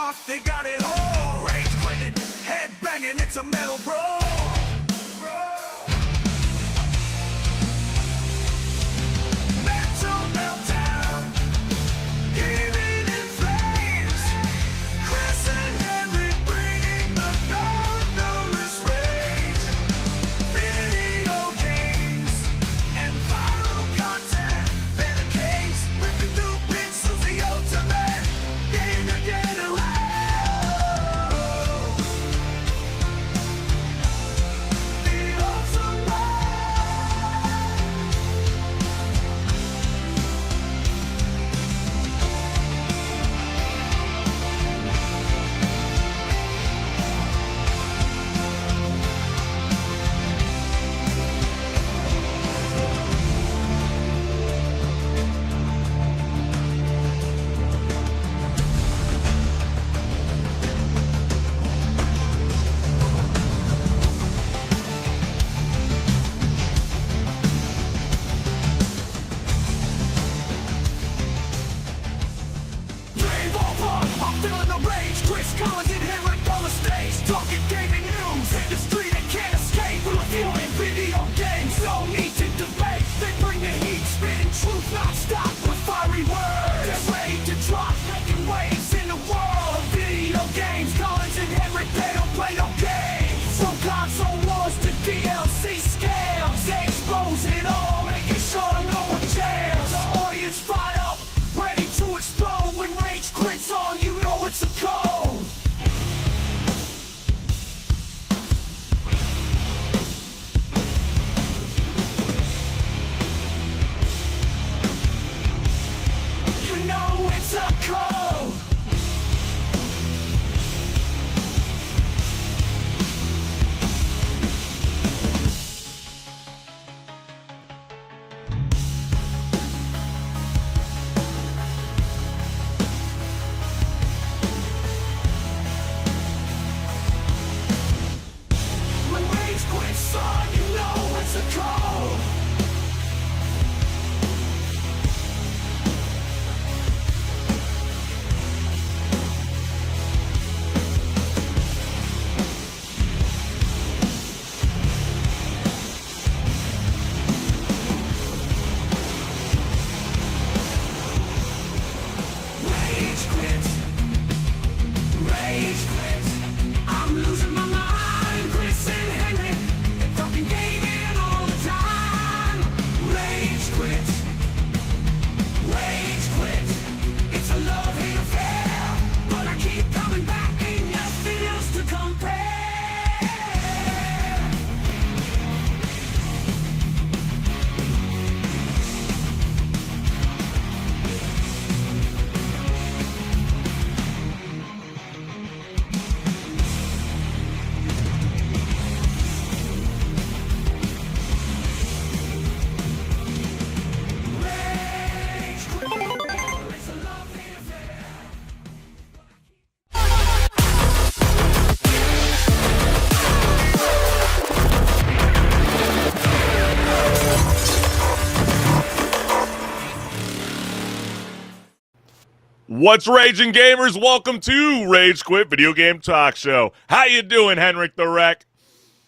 rock, they got it all. Rage quitting, head banging, it's a metal bro. Mental meltdown, gaming in flames. Chris and Henrik bringing the thunderous rage. Video games and viral content. Barricades, ripping through pixels, the ultimate game to get around. The ultimate. Rave over, I'm feeling the rage. Chris Collins and HenricK on the stage, talking gaming news. Industry that can't escape, reviewing video games. No need to debate. They bring the heat, spitting truth non-stop with fiery words. They're ready to drop, making waves in the world of video games. Collins and HenricK, they don't play no games. From console wars to DLC scams, they expose it all, making sure no one jams. The audience fired up, ready to explode. When rage quits on, you know it's a code. You know it's a code. When rage quits on, you know it's a code. Rage quit. Rage quit. I'm losing my mind. Chris and Henrik, they're talking gaming all the time. Rage quit. Rage quit. It's a love-hate affair, but I keep coming back. Ain't nothing else to compare. Rage quit. It's a love-hate affair. What's raging, gamers? Welcome to Rage Quit Video Game Talk Show. How you doing, HenricK the Wreck?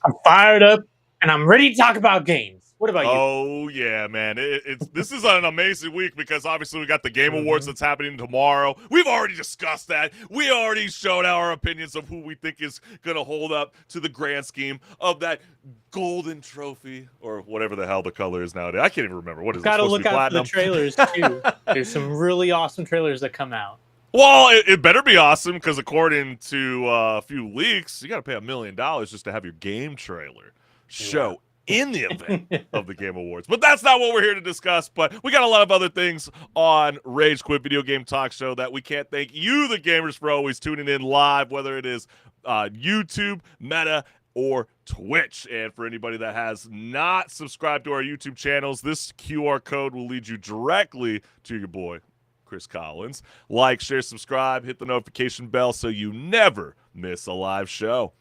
I'm fired up and I'm ready to talk about games. What about you? Oh yeah, man! This is an amazing week because obviously we got the Game Awards that's happening tomorrow. We've already discussed that. We already showed our opinions of who we think is gonna hold up to the grand scheme of that golden trophy or whatever the hell the color is nowadays. I can't even remember what is it. Got to Supposed look to be out for the platinum? trailers too. There's some really awesome trailers that come out. Well, it better be awesome because according to a few leaks, you got to pay $1 million just to have your game trailer show in the event of the Game Awards. But that's not what we're here to discuss. But we got a lot of other things on Rage Quit Video Game Talk Show that we can't thank you, the gamers, for always tuning in live, whether it is YouTube, Meta, or Twitch. And for anybody that has not subscribed to our YouTube channels, this QR code will lead you directly to your boy, Chris Collins. Like, share, subscribe, hit the notification bell so you never miss a live show.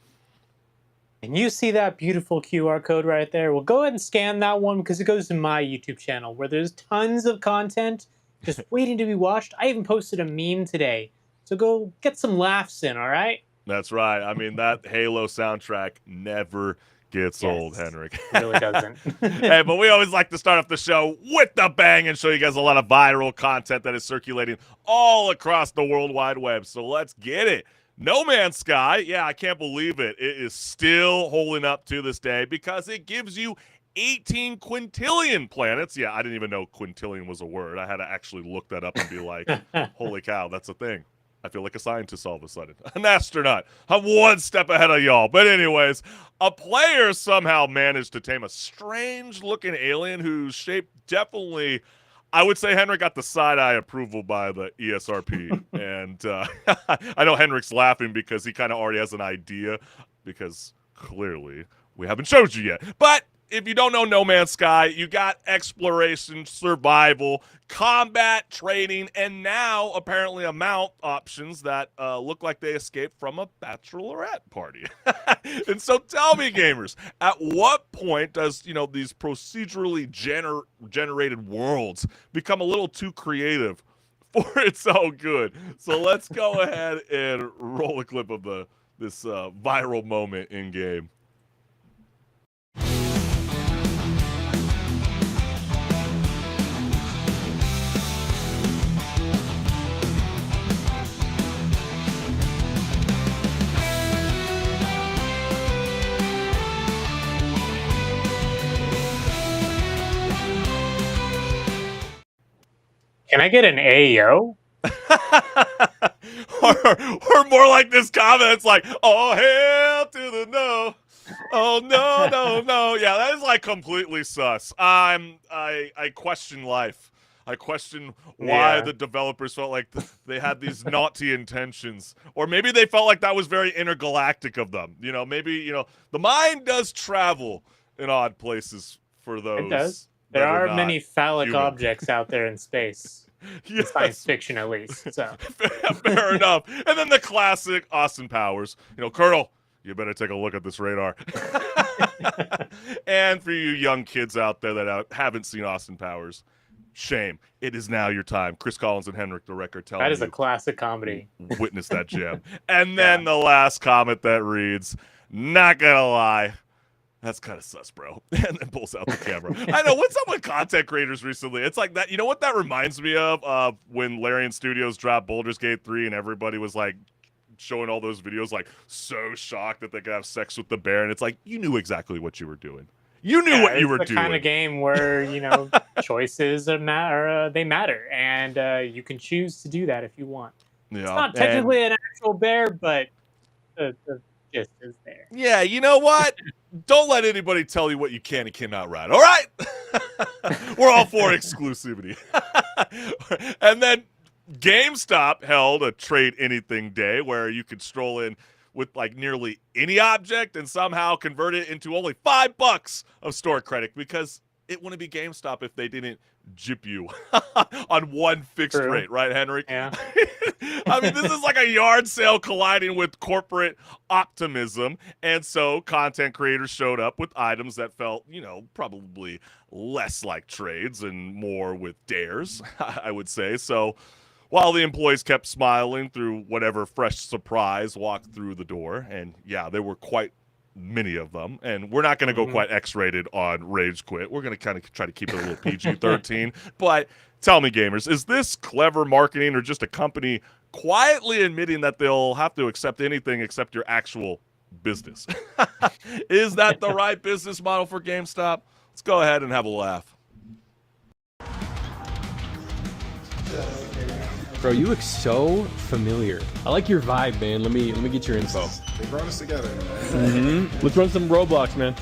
And you see that beautiful QR code right there? Well, go ahead and scan that one because it goes to my YouTube channel where there's tons of content just waiting to be watched. I even posted a meme today So go get some laughs in, all right? That's right. I mean, that Halo soundtrack never gets old, Yes. Henrik. It really doesn't. Hey, but we always like to start off the show with the bang and show you guys a lot of viral content that is circulating all across the World Wide Web. So let's get it. No Man's Sky, yeah, I can't believe it. It is still holding up to this day because it gives you 18 quintillion planets. Yeah, I didn't even know quintillion was a word. I had to actually look that up and be like, holy cow, that's a thing. I feel like a scientist all of a sudden. An astronaut. I'm one step ahead of y'all. But anyways, a player somehow managed to tame a strange-looking alien whose shape definitely, I would say, Henrik got the side-eye approval by the ESRP. And I know Henrik's laughing because he kind of already has an idea because clearly we haven't showed you yet. But if you don't know No Man's Sky, you got exploration, survival, combat, trading, and now apparently a mount options that look like they escaped from a bachelorette party. And so tell me, gamers, at what point does, these procedurally generated worlds become a little too creative for its own good? So let's go ahead and roll a clip of this viral moment in game. Can I get an AO? or more like this comment. It's like, oh, hell to the no. Oh, no. Yeah, that is like completely sus. I question life. I question why the developers felt like they had these naughty intentions. Or maybe they felt like that was very intergalactic of them. Maybe, the mind does travel in odd places for those. It does. There are many phallic objects out there in space. Yes. Science fiction, at least. So fair enough. And then the classic Austin Powers. Colonel, you better take a look at this radar. And for you young kids out there that haven't seen Austin Powers, shame. It is now your time. Chris Collins and HenricK, the record, telling you. That is a classic comedy. Witness that gem. And then the last comment that reads, not gonna lie, that's kind of sus, bro. And then pulls out the camera. I know, what's up with content creators recently? It's like that. You know what that reminds me of? When Larian Studios dropped Baldur's Gate 3 and everybody was like showing all those videos, like so shocked that they could have sex with the bear. And it's like, you knew exactly what you were doing. You knew what you were doing. It's the kind of game where, choices they matter. And you can choose to do that if you want. Yeah. It's not technically an actual bear, but the gist is there. Yeah, you know what? Don't let anybody tell you what you can and cannot ride, all right? We're all for exclusivity. And then GameStop held a Trade Anything Day where you could stroll in with like nearly any object and somehow convert it into only $5 of store credit because it wouldn't be GameStop if they didn't jip you on one fixed rate, right, HenricK? Yeah. I mean, this is like a yard sale colliding with corporate optimism. And so content creators showed up with items that felt, probably less like trades and more with dares, I would say. So while the employees kept smiling through whatever fresh surprise walked through the door, and yeah, there were quite many of them, and we're not going to go quite X-rated on Rage Quit. We're going to kind of try to keep it a little PG-13. But tell me, gamers, is this clever marketing or just a company quietly admitting that they'll have to accept anything except your actual business? Is that the right business model for GameStop? Let's go ahead and have a laugh. Bro, you look so familiar. I like your vibe, man. Let me get your info. They brought us together. Let's run some Roblox, man.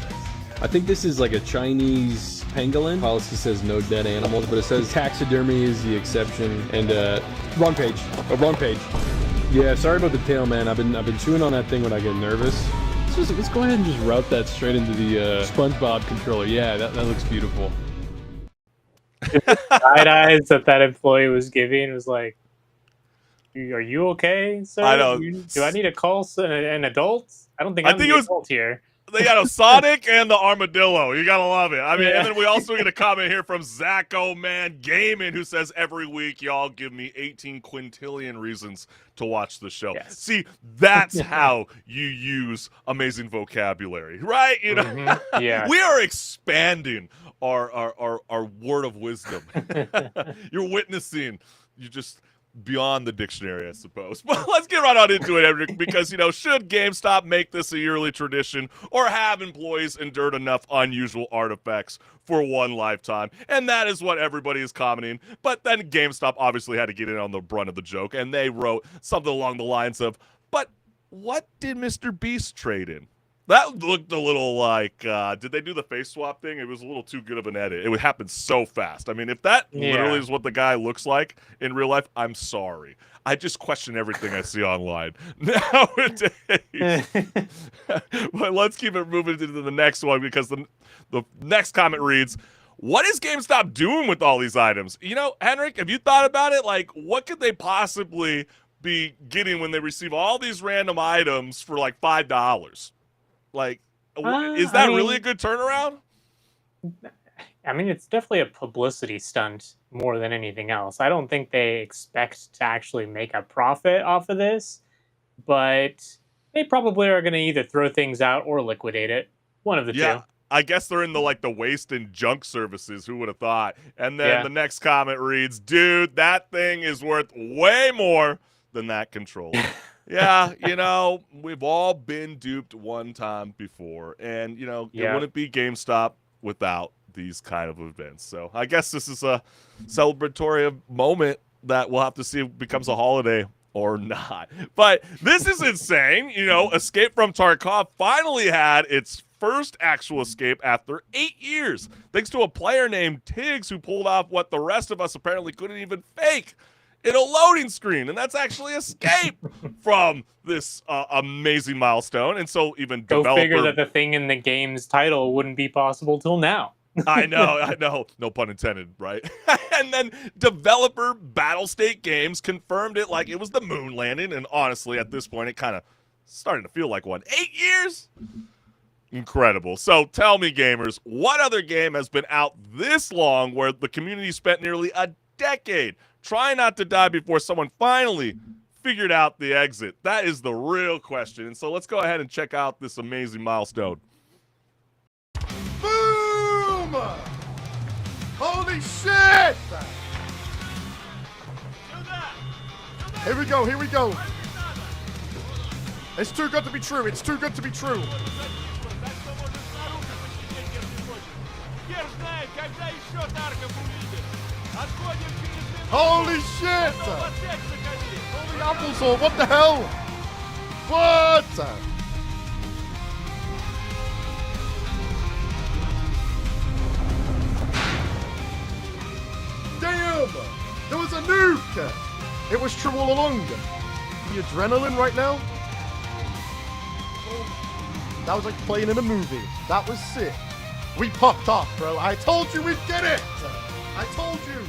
I think this is like a Chinese pangolin. Policy says no dead animals, but it says taxidermy is the exception. And wrong page. Oh, wrong page. Yeah, sorry about the tail, man. I've been chewing on that thing when I get nervous. Let's go ahead and just route that straight into the SpongeBob controller. Yeah, that looks beautiful. Side eyes that employee was giving was like, "Are you okay, sir? I know. Do I need to call an adult? I don't think I'm the adult here." they got a Sonic and the armadillo. You gotta love it. I mean, Yeah. and then we also get a comment here from Zacho Man Gaming, who says every week y'all give me 18 quintillion reasons to watch the show. Yes. See, that's how you use amazing vocabulary, right? You know, Yeah. we are expanding our word of wisdom. You're witnessing. You just beyond the dictionary, I suppose. But let's get right on into it, Henrik, because, you know, should GameStop make this a yearly tradition or have employees endured enough unusual artifacts for one lifetime? And that is what everybody is commenting. But then GameStop obviously had to get in on the brunt of the joke, and they wrote something along the lines of, but what did Mr. Beast trade in? That looked a little like, did they do the face swap thing? It was a little too good of an edit. It would happen so fast. I mean, if that literally is what the guy looks like in real life, I'm sorry. I just question everything I see online nowadays. But let's keep it moving to the next one, because the next comment reads, what is GameStop doing with all these items? You know, Henrik, have you thought about it? Like, what could they possibly be getting when they receive all these random items for like $5? Like, is that really a good turnaround? I mean, it's definitely a publicity stunt more than anything else. I don't think they expect to actually make a profit off of this, but they probably are going to either throw things out or liquidate it. One of the two. I guess they're in the waste and junk services. Who would have thought? And then the next comment reads, dude, that thing is worth way more than that controller. Yeah, you know, we've all been duped one time before, and, you know, it wouldn't be GameStop without these kind of events. So I guess this is a celebratory moment that we'll have to see if it becomes a holiday or not. But this is insane. You know, Escape from Tarkov finally had its first actual escape after 8 years, thanks to a player named Tiggs who pulled off what the rest of us apparently couldn't even fake in a loading screen, and that's actually escape from this amazing milestone. And so even Go figure that the thing in the game's title wouldn't be possible till now. I know. No pun intended, right? And then developer Battlestate Games confirmed it like it was the moon landing, and honestly, at this point, it kind of starting to feel like one. 8 years? Incredible. So tell me, gamers, what other game has been out this long where the community spent nearly a decade trying not to die before someone finally figured out the exit? That is the real question. And so let's go ahead and check out this amazing milestone. Boom! Holy shit! Here we go, here we go. It's too good to be true, it's too good to be true. Holy shit! Holy applesauce, what the hell? What? Damn! There was a nuke! It was true all along. The adrenaline right now? That was like playing in a movie. That was sick. We popped off, bro. I told you we'd get it! I told you!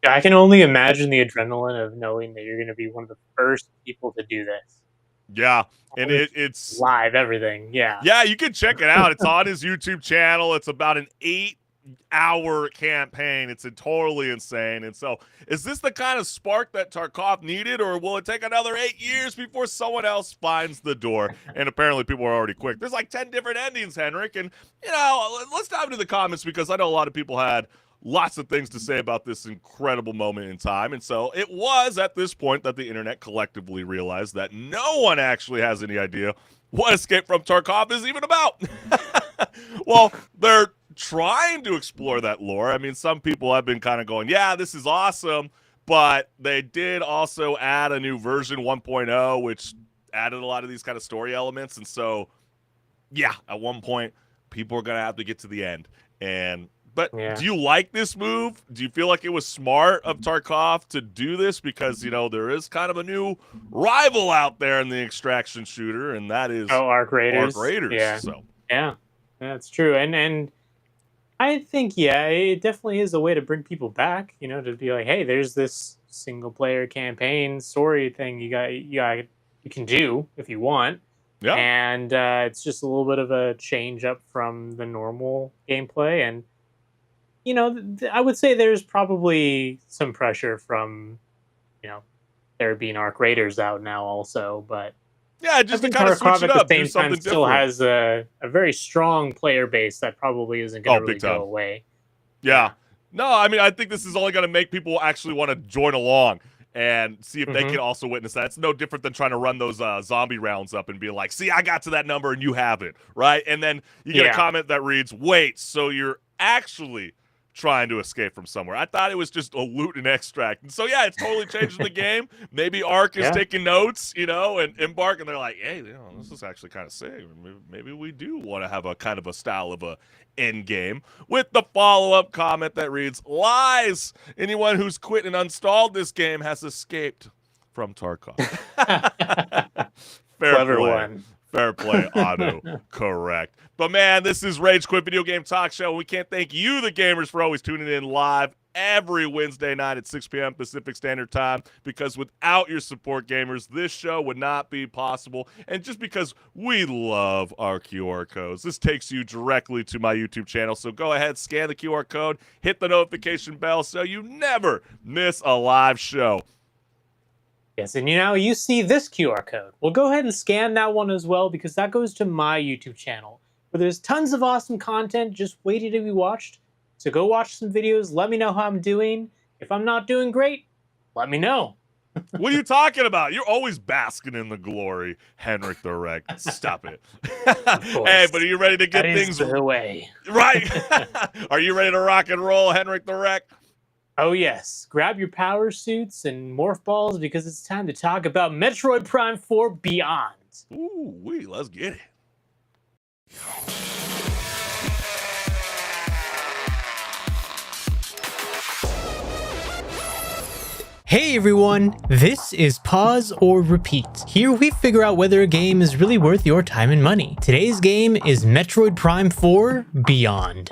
Yeah, I can only imagine the adrenaline of knowing that you're going to be one of the first people to do this. Yeah, and it's live, everything. Yeah. Yeah, you can check it out. It's on his YouTube channel. It's about an 8-hour campaign. It's totally insane. And so, is this the kind of spark that Tarkov needed, or will it take another 8 years before someone else finds the door? And apparently people are already quick. There's like 10 different endings, Henrik. And, you know, let's dive into the comments, because I know a lot of people had lots of things to say about this incredible moment in time. And so it was at this point that the internet collectively realized that no one actually has any idea what Escape from Tarkov is even about. Well, they're trying to explore that lore. I mean, some people have been kind of going, yeah, this is awesome, but they did also add a new version 1.0, which added a lot of these kind of story elements. And so, yeah, at one point, people are going to have to get to the end. But do you like this move? Do you feel like it was smart of Tarkov to do this? Because, you know, there is kind of a new rival out there in the extraction shooter, and that is Arc Raiders. Yeah. So. Yeah, that's true. And I think, it definitely is a way to bring people back, you know, to be like, hey, there's this single player campaign story thing you can do if you want. Yeah. And it's just a little bit of a change up from the normal gameplay. And, I would say there's probably some pressure from, there being Arc Raiders out now also. But Yeah, I just to think kind of switch Tarkov it at the up, do same time something still different. has a very strong player base that probably isn't going Oh, to really big time. go away. Yeah. No, I mean, I think this is only going to make people actually want to join along and see if they Hmm. can also witness that. It's no different than trying to run those zombie rounds up and be like, see, I got to that number and you haven't, right? And then you get a Yeah. comment that reads, wait, so you're actually trying to escape from somewhere. I thought it was just a loot and extract. And so, yeah, it's totally changing the game. Maybe Ark is Yeah. taking notes, and Embark, and they're like, hey, this is actually kind of sick. Maybe we do want to have a kind of a style of a end game, with the follow-up comment that reads, lies, anyone who's quit and installed this game has escaped from Tarkov. Fair Clever play. one. Fair play, Auto. Correct. But man, this is Rage Quit Video Game Talk Show. We can't thank you, the gamers, for always tuning in live every Wednesday night at 6 p.m. Pacific Standard Time, because without your support, gamers, this show would not be possible. And just because we love our QR codes, this takes you directly to my YouTube channel. So go ahead, scan the QR code, hit the notification bell so you never miss a live show. Yes, and you see this QR code. Well, go ahead and scan that one as well, because that goes to my YouTube channel, where there's tons of awesome content just waiting to be watched. So go watch some videos, let me know how I'm doing. If I'm not doing great, let me know. What are you talking about? You're always basking in the glory, HenricK the Wreck. Stop it. Hey, but are you ready to get things the way? right? Are you ready to rock and roll, HenricK the Wreck? Oh yes, grab your power suits and morph balls, because it's time to talk about Metroid Prime 4 Beyond. Ooh, let's get it. Hey everyone, this is Pause or Repeat. Here we figure out whether a game is really worth your time and money. Today's game is Metroid Prime 4 Beyond.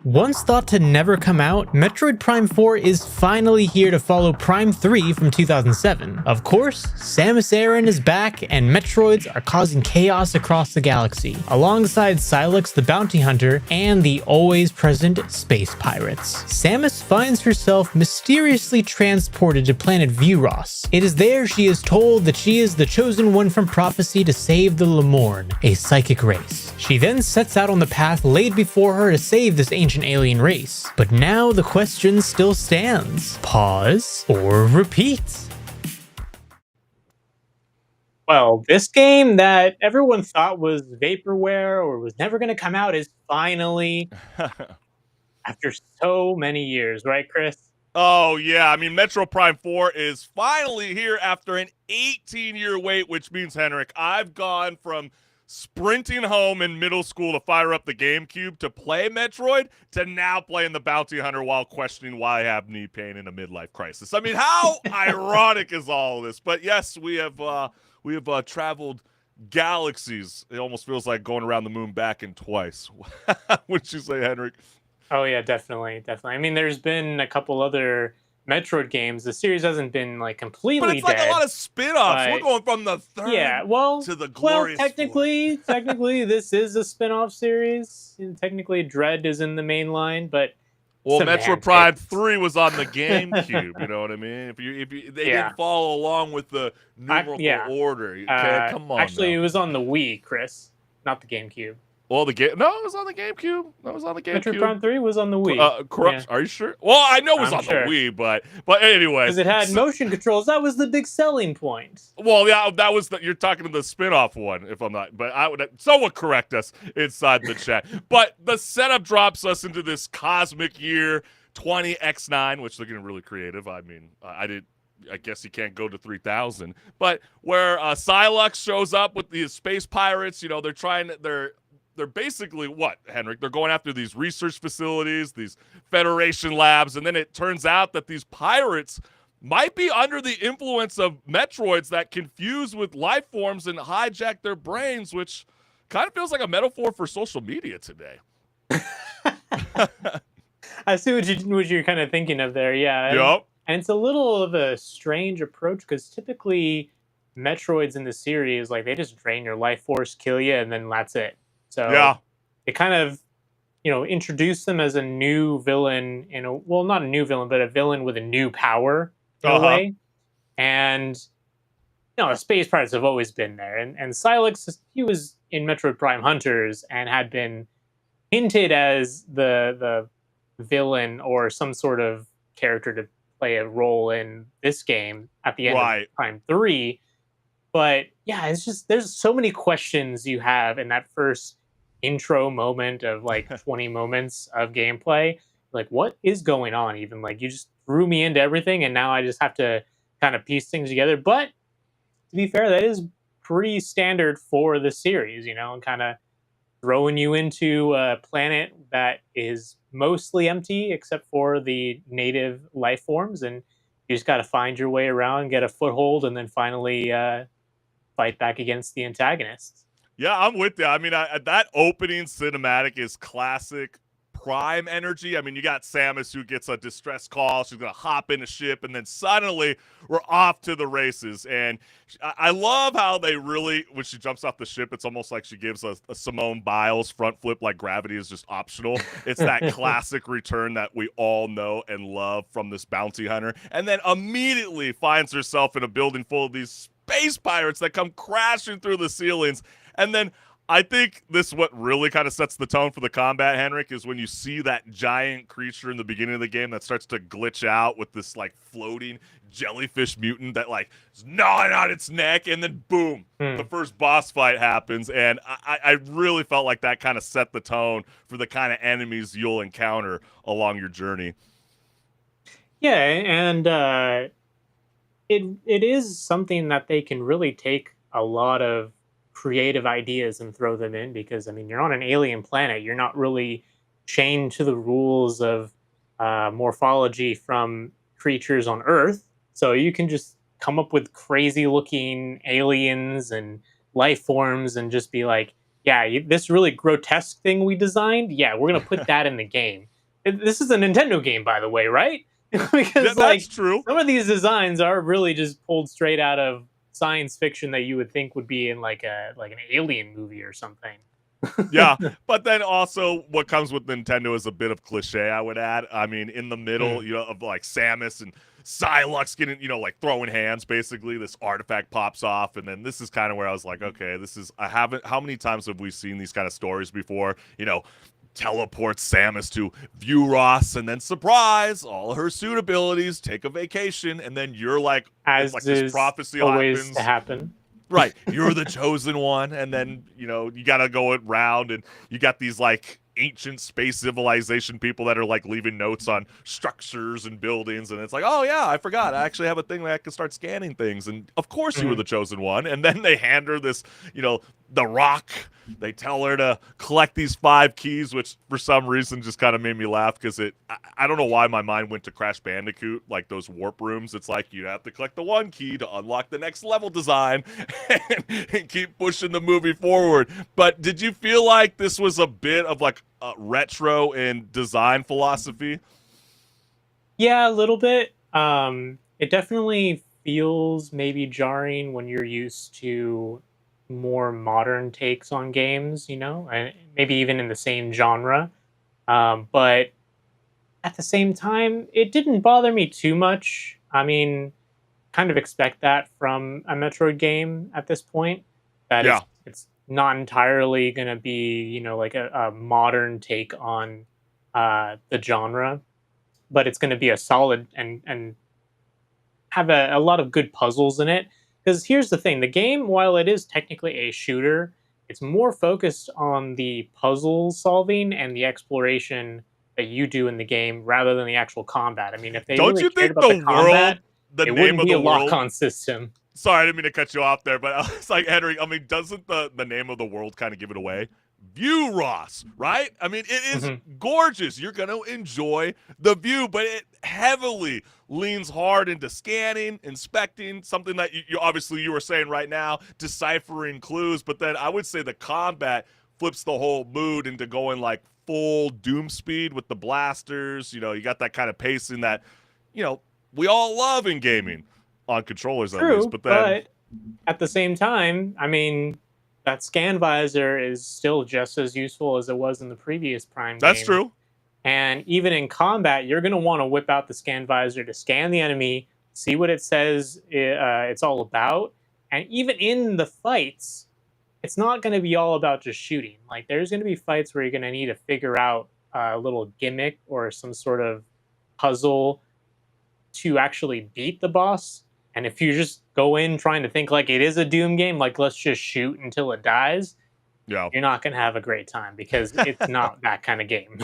Once thought to never come out, Metroid Prime 4 is finally here to follow Prime 3 from 2007. Of course, Samus Aran is back, and Metroids are causing chaos across the galaxy, alongside Sylux the Bounty Hunter and the always present space pirates. Samus finds herself mysteriously transported to planet Vuros. It is there she is told that she is the chosen one from prophecy to save the Lemorn, a psychic race. She then sets out on the path laid before her to save this ancient alien race. But now the question still stands. Pause or repeat? Well, this game that everyone thought was vaporware or was never going to come out is finally, after so many years, right, Chris? Oh, yeah. I mean, Metroid Prime 4 is finally here after an 18-year wait, which means, HenricK, I've gone from sprinting home in middle school to fire up the GameCube to play Metroid to now playing the Bounty Hunter while questioning why I have knee pain in a midlife crisis. I mean, how ironic is all of this? But yes, we have traveled galaxies. It almost feels like going around the moon back and twice. Wouldn't you say, HenricK? Oh yeah, definitely. I mean, there's been a couple other Metroid games. The series hasn't been like completely But it's like dead. a lot of spin-offs. but- We're going from the third to the glorious technically, this is a spin-off series. And technically, Dread is in the main line, but Well, semantics. Metroid Prime 3 was on the GameCube. You know what I mean? If they Yeah. didn't follow along with the numerical yeah. order, okay, come on. Actually, now. it was on the Wii, Chris, not the GameCube. Well, it was on the GameCube. That was on the GameCube. Metroid Prime 3 was on the Wii. Corrupt. Are you sure? Well, I know it was I'm on sure. the Wii, but anyway, Because it had motion controls. That was the big selling point. Well, yeah, that was you're talking to the spin-off one, if I'm not. But someone correct us inside the chat. But the setup drops us into this cosmic year 20X9, which they're getting really creative. I mean, I guess you can't go to 3000, but where Sylux shows up with these space pirates. You know, they're basically what, HenricK? They're going after these research facilities, these Federation labs, and then it turns out that these pirates might be under the influence of Metroids that confuse with life forms and hijack their brains, which kind of feels like a metaphor for social media today. I see what you're kind of thinking of there. Yeah. Yep. And it's a little of a strange approach, because typically Metroids in the series, like, they just drain your life force, kill you, and then that's it. So Yeah. it kind of, introduced them as a new villain well, not a new villain, but a villain with a new power in a Uh-huh. way. And space pirates have always been there. And Silex, he was in Metroid Prime Hunters and had been hinted as the villain or some sort of character to play a role in this game at the end of Right. Prime 3. But yeah, it's just there's so many questions you have in that first intro moment of like 20 moments of gameplay. Like, what is going on? Even like you just threw me into everything, and now I just have to kind of piece things together. But to be fair, that is pretty standard for the series, and kind of throwing you into a planet that is mostly empty except for the native life forms, and you just got to find your way around, get a foothold, and then finally fight back against the antagonists. Yeah, I'm with you. I mean, that opening cinematic is classic Prime energy. I mean, you got Samus who gets a distress call. She's going to hop in a ship, and then suddenly we're off to the races. And I love how they really, when she jumps off the ship, it's almost like she gives a Simone Biles front flip, like gravity is just optional. It's that classic return that we all know and love from this bounty hunter. And then immediately finds herself in a building full of these space pirates that come crashing through the ceilings. And then I think this what really kind of sets the tone for the combat, HenricK, is when you see that giant creature in the beginning of the game that starts to glitch out with this like floating jellyfish mutant that like is gnawing on its neck, and then boom, the first boss fight happens. And I really felt like that kind of set the tone for the kind of enemies you'll encounter along your journey. Yeah, and it is something that they can really take a lot of creative ideas and throw them in, because I mean, you're on an alien planet, you're not really chained to the rules of morphology from creatures on Earth, so you can just come up with crazy looking aliens and life forms and just be like, yeah, this really grotesque thing we designed, yeah, we're gonna put that in the game. This is a Nintendo game, by the way, right? Because That's like true. some of these designs are really just pulled straight out of science fiction that you would think would be in like an alien movie or something. Yeah, but then also what comes with Nintendo is a bit of cliche, I would add. I mean, in the middle, of like Samus and Psylocke getting, like throwing hands, basically, this artifact pops off, and then this is kind of where I was like, okay, how many times have we seen these kind of stories before? Teleports Samus to View Ross, and then surprise, all her suit abilities take a vacation, and then you're like, As it's like is this prophecy always happens. to happen. Right, you're the chosen one, and then you gotta go around, and you got these like ancient space civilization people that are like leaving notes on structures and buildings, and it's like, oh yeah, I forgot, I actually have a thing that I can start scanning things, and of course you were the chosen one. And then they hand her this, the rock. They tell her to collect these 5 keys, which for some reason just kind of made me laugh, because I don't know why my mind went to Crash Bandicoot, like those warp rooms. It's like you have to collect the 1 key to unlock the next level design and keep pushing the movie forward. But did you feel like this was a bit of like a retro in design philosophy? Yeah, a little bit. It definitely feels maybe jarring when you're used to more modern takes on games, and maybe even in the same genre. But at the same time, it didn't bother me too much. I mean, kind of expect that from a Metroid game at this point. That Yeah. it's not entirely going to be, like a modern take on the genre, but it's going to be a solid and have a lot of good puzzles in it. Because here's the thing, the game, while it is technically a shooter, it's more focused on the puzzle solving and the exploration that you do in the game rather than the actual combat. I mean, if they Don't really you cared think about the the combat, the it name wouldn't of be the a world? lock-on system. Sorry, I didn't mean to cut you off there, but I was like, Henry, I mean, doesn't the name of the world kind of give it away? View Ross, right? I mean, it is gorgeous. You're going to enjoy the view, but it heavily leans hard into scanning, inspecting, something that you obviously you were saying right now, deciphering clues. But then I would say the combat flips the whole mood into going like full Doom speed with the blasters. You got that kind of pacing that, we all love in gaming on controllers at least. True, But then, at the same time, I mean, that scan visor is still just as useful as it was in the previous Prime That's games. true. And even in combat, you're going to want to whip out the scan visor to scan the enemy, see what it says it's all about. And even in the fights, it's not going to be all about just shooting. Like, there's going to be fights where you're going to need to figure out a little gimmick or some sort of puzzle to actually beat the boss. And if you just go in trying to think like it is a Doom game, like let's just shoot until it dies, Yeah. you're not going to have a great time because it's not that kind of game.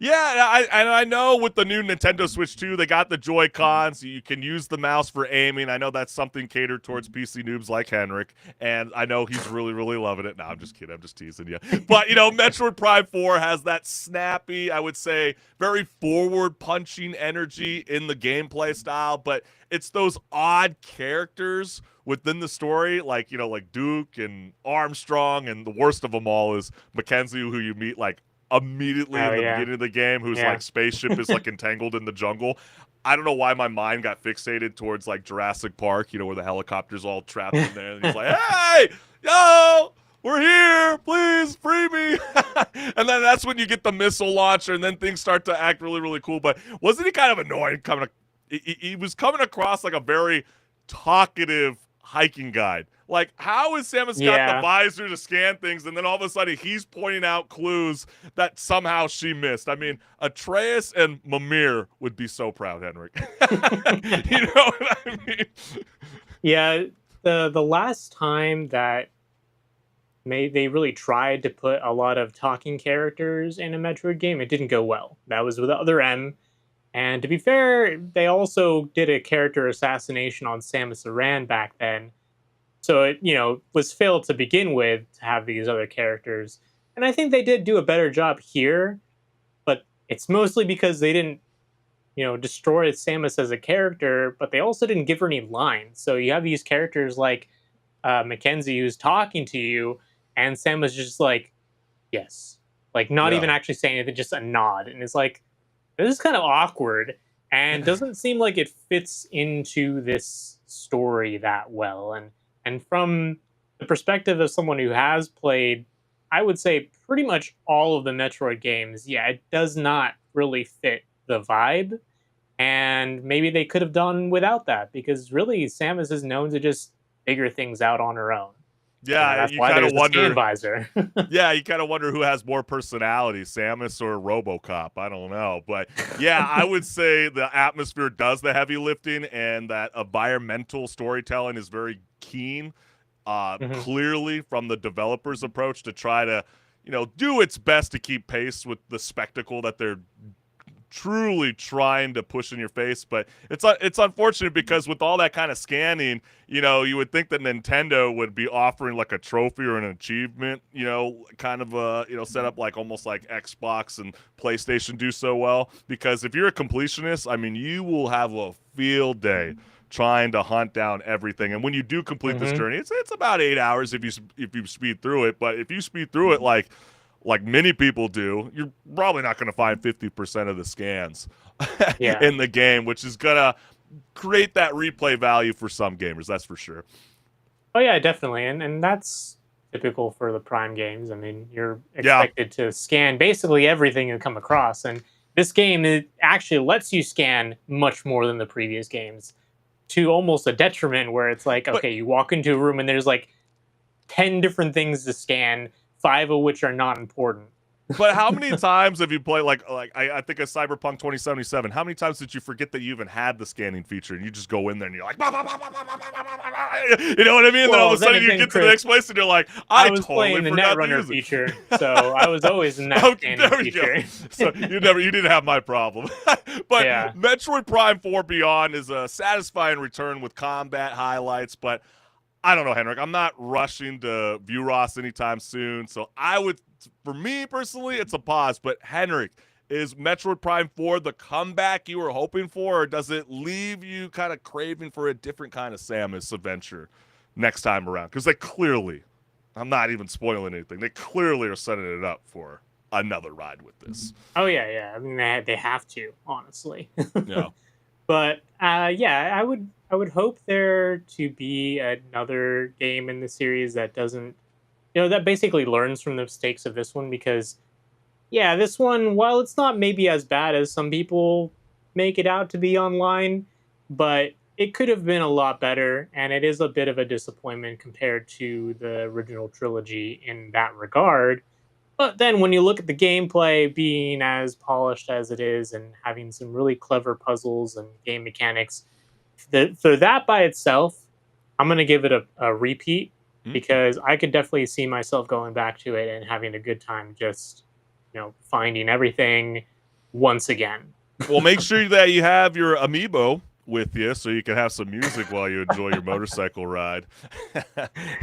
Yeah, I know with the new Nintendo Switch 2, they got the Joy-Cons. You can use the mouse for aiming. I know that's something catered towards PC noobs like HenricK, and I know he's really, really loving it. No, I'm just kidding. I'm just teasing you. But, Metroid Prime 4 has that snappy, I would say, very forward-punching energy in the gameplay style, but it's those odd characters within the story, like Duke and Armstrong, and the worst of them all is Mackenzie, who you meet like immediately Oh in the yeah. beginning of the game, whose Yeah. like spaceship is like entangled in the jungle. I don't know why my mind got fixated towards like Jurassic Park, where the helicopter's all trapped in there, and he's like, "Hey, yo, we're here, please free me." And then that's when you get the missile launcher, and then things start to act really, really cool. But wasn't he kind of annoying coming? He was coming across like a very talkative hiking guide. Like, how is Samus got the Yeah. visor to scan things, and then all of a sudden he's pointing out clues that somehow she missed? I mean, Atreus and Mimir would be so proud, HenricK. You know what I mean? Yeah. The last time that they really tried to put a lot of talking characters in a Metroid game, it didn't go well. That was with the Other M. And to be fair, they also did a character assassination on Samus Aran back then. So it, was failed to begin with to have these other characters. And I think they did do a better job here, but it's mostly because they didn't, destroy Samus as a character, but they also didn't give her any lines. So you have these characters like Mackenzie who's talking to you, and Samus is just like, yes. Like, not even Yeah. actually saying anything, just a nod. And it's like, this is kind of awkward and doesn't seem like it fits into this story that well. And from the perspective of someone who has played, I would say pretty much all of the Metroid games, yeah, it does not really fit the vibe. And maybe they could have done without that because really Samus is known to just figure things out on her own. And Yeah, that's you why kind there's of the scan wonder. visor. Yeah, you kind of wonder who has more personality, Samus or RoboCop. I don't know, but yeah, I would say the atmosphere does the heavy lifting, and that environmental storytelling is very keen. Mhm. Clearly, from the developers' approach to try to, do its best to keep pace with the spectacle that they're truly trying to push in your face. But it's unfortunate because with all that kind of scanning, you would think that Nintendo would be offering like a trophy or an achievement, kind of set up like almost like Xbox and PlayStation do so well. Because if you're a completionist, I mean, you will have a field day trying to hunt down everything. And when you do complete this Mhm. journey, it's about 8 hours if you speed through it. But if you speed through it like many people do, you're probably not going to find 50% of the scans Yeah. in the game, which is going to create that replay value for some gamers, that's for sure. Oh yeah, definitely, and that's typical for the Prime games. I mean, you're Yeah, expected to scan basically everything you come across, and this game it actually lets you scan much more than the previous games, to almost a detriment where it's like, but okay, you walk into a room and there's like 10 different things to scan, five of which are not important. but how many times have you played I think of Cyberpunk 2077? How many times did you forget that you even had the scanning feature and you just go in there and you're like, "Bah, bah, bah, bah, bah, bah, bah, bah, bah, bah," you know what I mean? And then all of Well, a then sudden you again, get to the Chris, next place and you're like, I I was totally playing the forgot to Netrunner use feature, it. so I was always in that Oh, scanning there we go. feature. So you didn't have my problem. But Yeah. Metroid Prime 4 Beyond is a satisfying return with combat highlights, but I don't know, HenricK. I'm not rushing to view Ross anytime soon. So for me personally, it's a pause. But HenricK, is Metroid Prime 4 the comeback you were hoping for, or does it leave you kind of craving for a different kind of Samus adventure next time around? Because I'm not even spoiling anything, they clearly are setting it up for another ride with this. Oh yeah, yeah. I mean, they have to, honestly. Yeah. But yeah, I would hope there to be another game in the series that doesn't, that basically learns from the mistakes of this one, because yeah, this one, while it's not maybe as bad as some people make it out to be online, but it could have been a lot better, and it is a bit of a disappointment compared to the original trilogy in that regard. But then when you look at the gameplay being as polished as it is and having some really clever puzzles and game mechanics, for that by itself, I'm going to give it a repeat, Hmm? because I could definitely see myself going back to it and having a good time just, finding everything once again. Well, make sure that you have your amiibo with you so you can have some music while you enjoy your motorcycle ride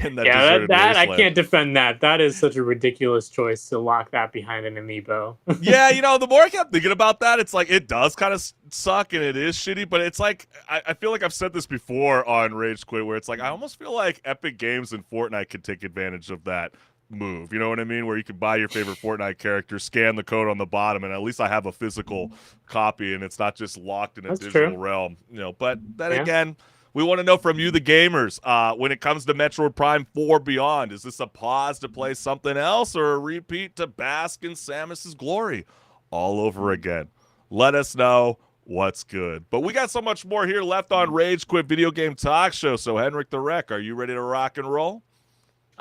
in that Yeah, deserted that I wasteland. can't defend that. That is such a ridiculous choice to lock that behind an amiibo. Yeah, the more I kept thinking about that, it's like it does kind of suck and it is shitty, but it's like I feel like I've said this before on Rage Quit, where it's like I almost feel like Epic Games and Fortnite could take advantage of that move. You know what I mean? Where you can buy your favorite Fortnite character, scan the code on the bottom, and at least I have a physical copy and it's not just locked in a That's digital true. realm. But then Yeah. again, we want to know from you, the gamers, when it comes to Metroid Prime 4 Beyond, is this a pause to play something else or a repeat to bask in Samus's glory all over again? Let us know what's good. But we got so much more here left on Rage Quit Video Game Talk Show. So, HenricK the Wreck, are you ready to rock and roll?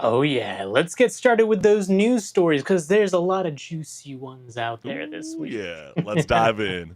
Oh yeah, let's get started with those news stories, because there's a lot of juicy ones out there this Ooh, week. yeah, let's dive in.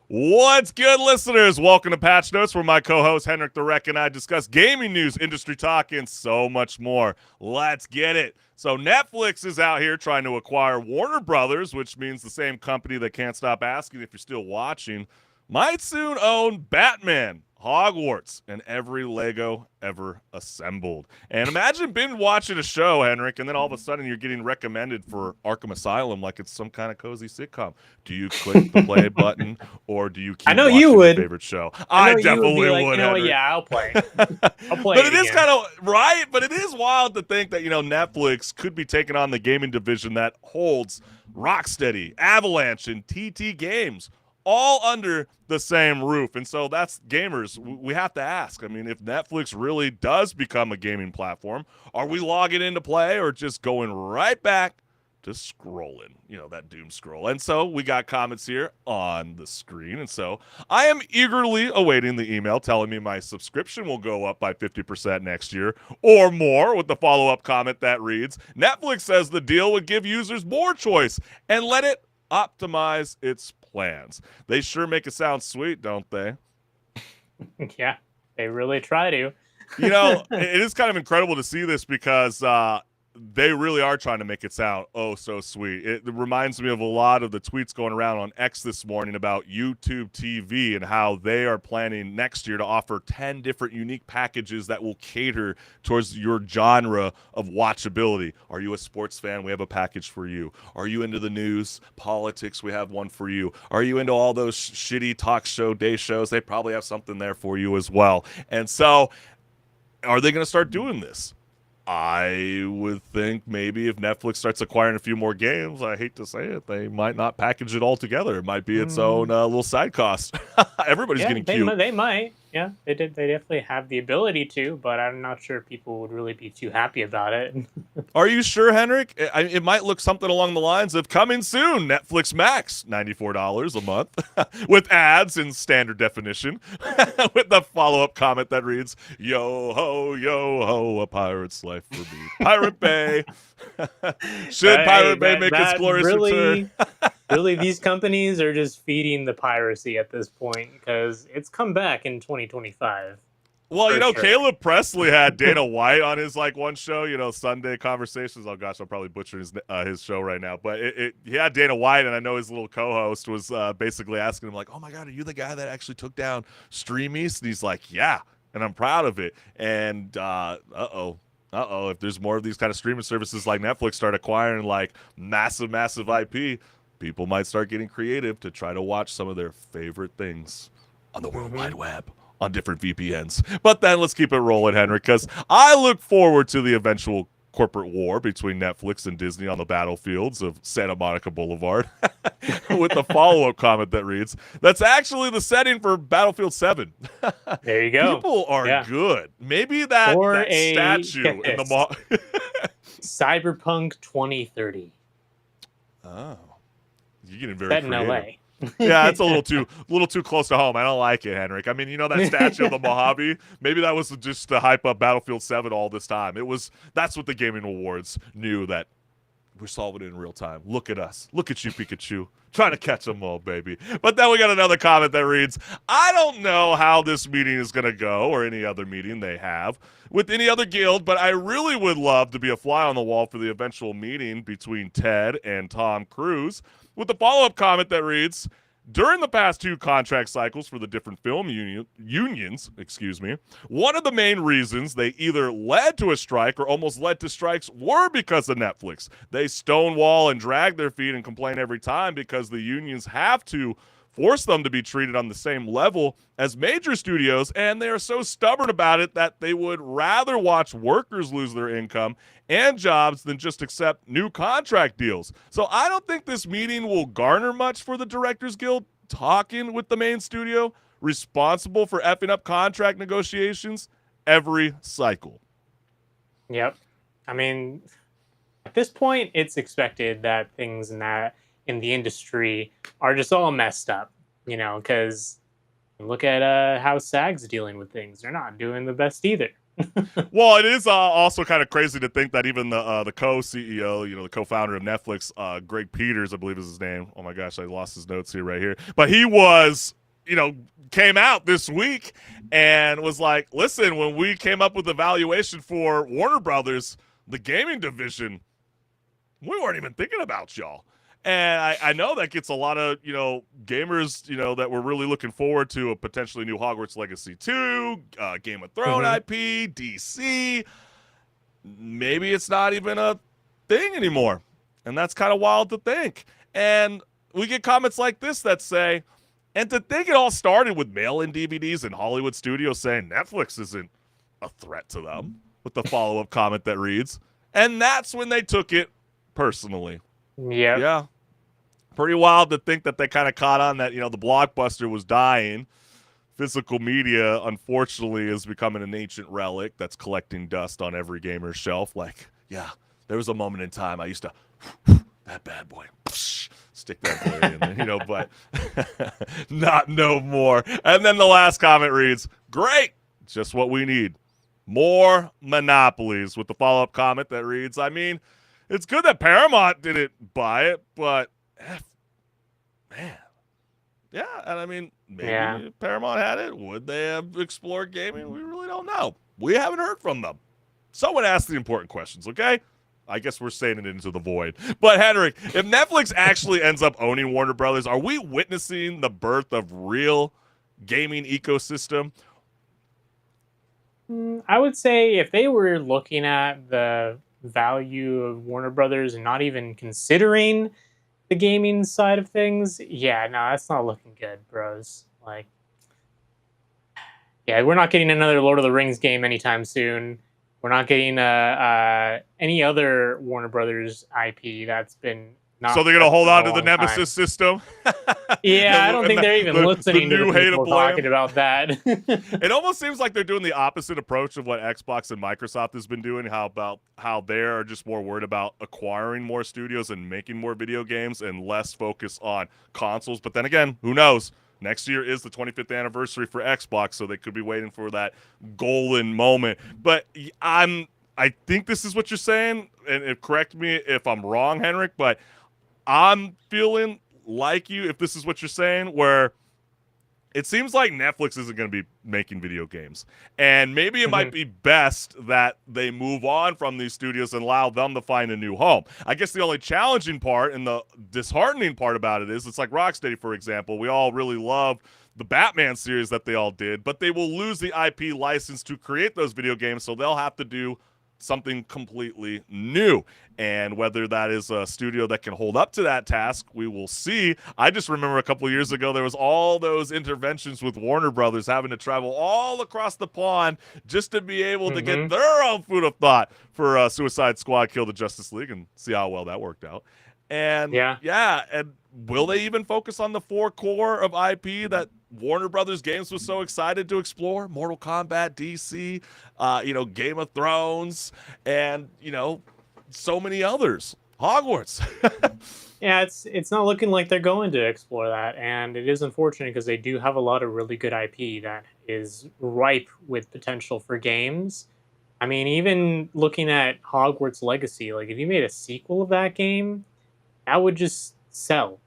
What's good, listeners? Welcome to Patch Notes, where my co-host HenricK the Wreck and I discuss gaming news, industry talk, and so much more. Let's get it. So Netflix is out here trying to acquire Warner Brothers, which means the same company that can't stop asking if you're still watching, might soon own Batman, Hogwarts, and every Lego ever assembled. And imagine being watching a show, HenricK, and then all of a sudden you're getting recommended for Arkham Asylum like it's some kind of cozy sitcom. Do you click the play button, or do you I keep know watching you your would. favorite show? I I know you would be definitely like, would, you know what? HenricK. Yeah, I'll play. I'll play But it it is again. kind of right. But it is wild to think that Netflix could be taking on the gaming division that holds Rocksteady, Avalanche, and TT Games, all under the same roof. And so that's gamers. We have to ask. I mean, if Netflix really does become a gaming platform, are we logging into play or just going right back to scrolling, that doom scroll? And so we got comments here on the screen. And so I am eagerly awaiting the email telling me my subscription will go up by 50% next year or more, with the follow-up comment that reads, Netflix says the deal would give users more choice and let it optimize its plans. They sure make it sound sweet, don't they? Yeah, they really try to. It is kind of incredible to see this because they really are trying to make it sound oh so sweet. It reminds me of a lot of the tweets going around on X this morning about YouTube TV and how they are planning next year to offer 10 different unique packages that will cater towards your genre of watchability. Are you a sports fan? We have a package for you. Are you into the news, politics? We have one for you. Are you into all those shitty talk show day shows? They probably have something there for you as well. And so, are they going to start doing this? I would think maybe if Netflix starts acquiring a few more games, I hate to say it, they might not package it all together. It might be its own little side cost. Everybody's Yeah, getting cute. they might. Yeah, they did. They definitely have the ability to, but I'm not sure people would really be too happy about it. Are you sure, HenricK? It might look something along the lines of coming soon, Netflix Max, $94 a month, with ads in standard definition, with the follow-up comment that reads, yo ho, a pirate's life for me. Pirate Bay. Should Pirate Bay make its glorious return? Really, these companies are just feeding the piracy at this point, because it's come back in 2025. Well, For sure. Caleb Presley had Dana White on his one show, Sunday Conversations. Oh gosh, I'm probably butchering his show right now, but he had Dana White, and I know his little co-host was basically asking him like, "Oh my God, are you the guy that actually took down Stream East?" And he's like, "Yeah," and I'm proud of it. And if there's more of these kind of streaming services like Netflix start acquiring massive IP, people might start getting creative to try to watch some of their favorite things on the World Wide Web on different VPNs. But then let's keep it rolling, Henrik, because I look forward to the eventual corporate war between Netflix and Disney on the battlefields of Santa Monica Boulevard with the follow-up comment that reads, that's actually the setting for Battlefield 7. There you go. People are good. Maybe that statue in the mall. Cyberpunk 2030. Oh. You're getting very Set in creative. LA. Yeah, it's a little too close to home. I don't like it, Henrik. I mean, you know that statue of the Mojave? Maybe that was just to hype up Battlefield 7 all this time. That's what the Gaming Awards knew, that we're solving it in real time. Look at us. Look at you, Pikachu. Trying to catch them all, baby. But then we got another comment that reads, I don't know how this meeting is going to go, or any other meeting they have with any other guild, but I really would love to be a fly on the wall for the eventual meeting between Ted and Tom Cruise, with the follow-up comment that reads, during the past 2 contract cycles for the different film unions, one of the main reasons they either led to a strike or almost led to strikes were because of Netflix. They stonewall and drag their feet and complain every time because the unions have to force them to be treated on the same level as major studios, and they are so stubborn about it that they would rather watch workers lose their income and jobs than just accept new contract deals. So I don't think this meeting will garner much for the Directors Guild talking with the main studio responsible for effing up contract negotiations every cycle. Yep. I mean, at this point, it's expected that things in the industry are just all messed up, because look at how SAG's dealing with things. They're not doing the best either. Well, it is also kind of crazy to think that even the co-CEO, the co-founder of Netflix, Greg Peters, I believe is his name. Oh my gosh, I lost his notes here right here. But he was, came out this week and was like, listen, when we came up with the valuation for Warner Brothers, the gaming division, we weren't even thinking about y'all. And I know that gets a lot of, gamers, that were really looking forward to a potentially new Hogwarts Legacy 2, Game of Thrones IP, DC. Maybe it's not even a thing anymore. And that's kind of wild to think. And we get comments like this that say, and to think it all started with mail-in DVDs and Hollywood studios saying Netflix isn't a threat to them, with the follow-up comment that reads, and that's when they took it personally. Yep. Yeah. Pretty wild to think that they kind of caught on that, the blockbuster was dying. Physical media, unfortunately, is becoming an ancient relic that's collecting dust on every gamer's shelf. Like, yeah, there was a moment in time I used to, that bad boy, stick that boy in there, but not no more. And then the last comment reads, great, just what we need. More monopolies, with the follow-up comment that reads, I mean, it's good that Paramount didn't buy it, but man. Yeah, and I mean, maybe if Paramount had it, would they have explored gaming? We really don't know. We haven't heard from them. Someone asked the important questions, okay? I guess we're saying it into the void. But HenricK, if Netflix actually ends up owning Warner Brothers, are we witnessing the birth of real gaming ecosystem? I would say if they were looking at the value of Warner Brothers and not even considering the gaming side of things, no, that's not looking good, bros. Like, we're not getting another Lord of the Rings game anytime soon. We're not getting any other Warner Brothers IP that's been not. So they're gonna hold on to the Nemesis system. I don't think they're even listening to the people talking about that. It almost seems like they're doing the opposite approach of what Xbox and Microsoft has been doing. How they're just more worried about acquiring more studios and making more video games and less focus on consoles. But then again, who knows? Next year is the 25th anniversary for Xbox, so they could be waiting for that golden moment. But I think this is what you're saying, and correct me if I'm wrong, HenricK, but I'm feeling like you, if this is what you're saying, where it seems like Netflix isn't going to be making video games. And maybe it might be best that they move on from these studios and allow them to find a new home. I guess the only challenging part and the disheartening part about it is it's like Rocksteady, for example. We all really love the Batman series that they all did, but they will lose the IP license to create those video games, so they'll have to do something completely new. And whether that is a studio that can hold up to that task, we will see. I just remember a couple of years ago, there was all those interventions with Warner Brothers having to travel all across the pond just to be able to get their own food of thought for Suicide Squad Kill the Justice League, and see how well that worked out. And and will they even focus on the 4 core of IP that Warner Brothers Games was so excited to explore? Mortal Kombat, DC, Game of Thrones, and so many others. Hogwarts. Yeah, it's not looking like they're going to explore that, and it is unfortunate because they do have a lot of really good IP that is ripe with potential for games. I mean, even looking at Hogwarts Legacy, like if you made a sequel of that game, that would just sell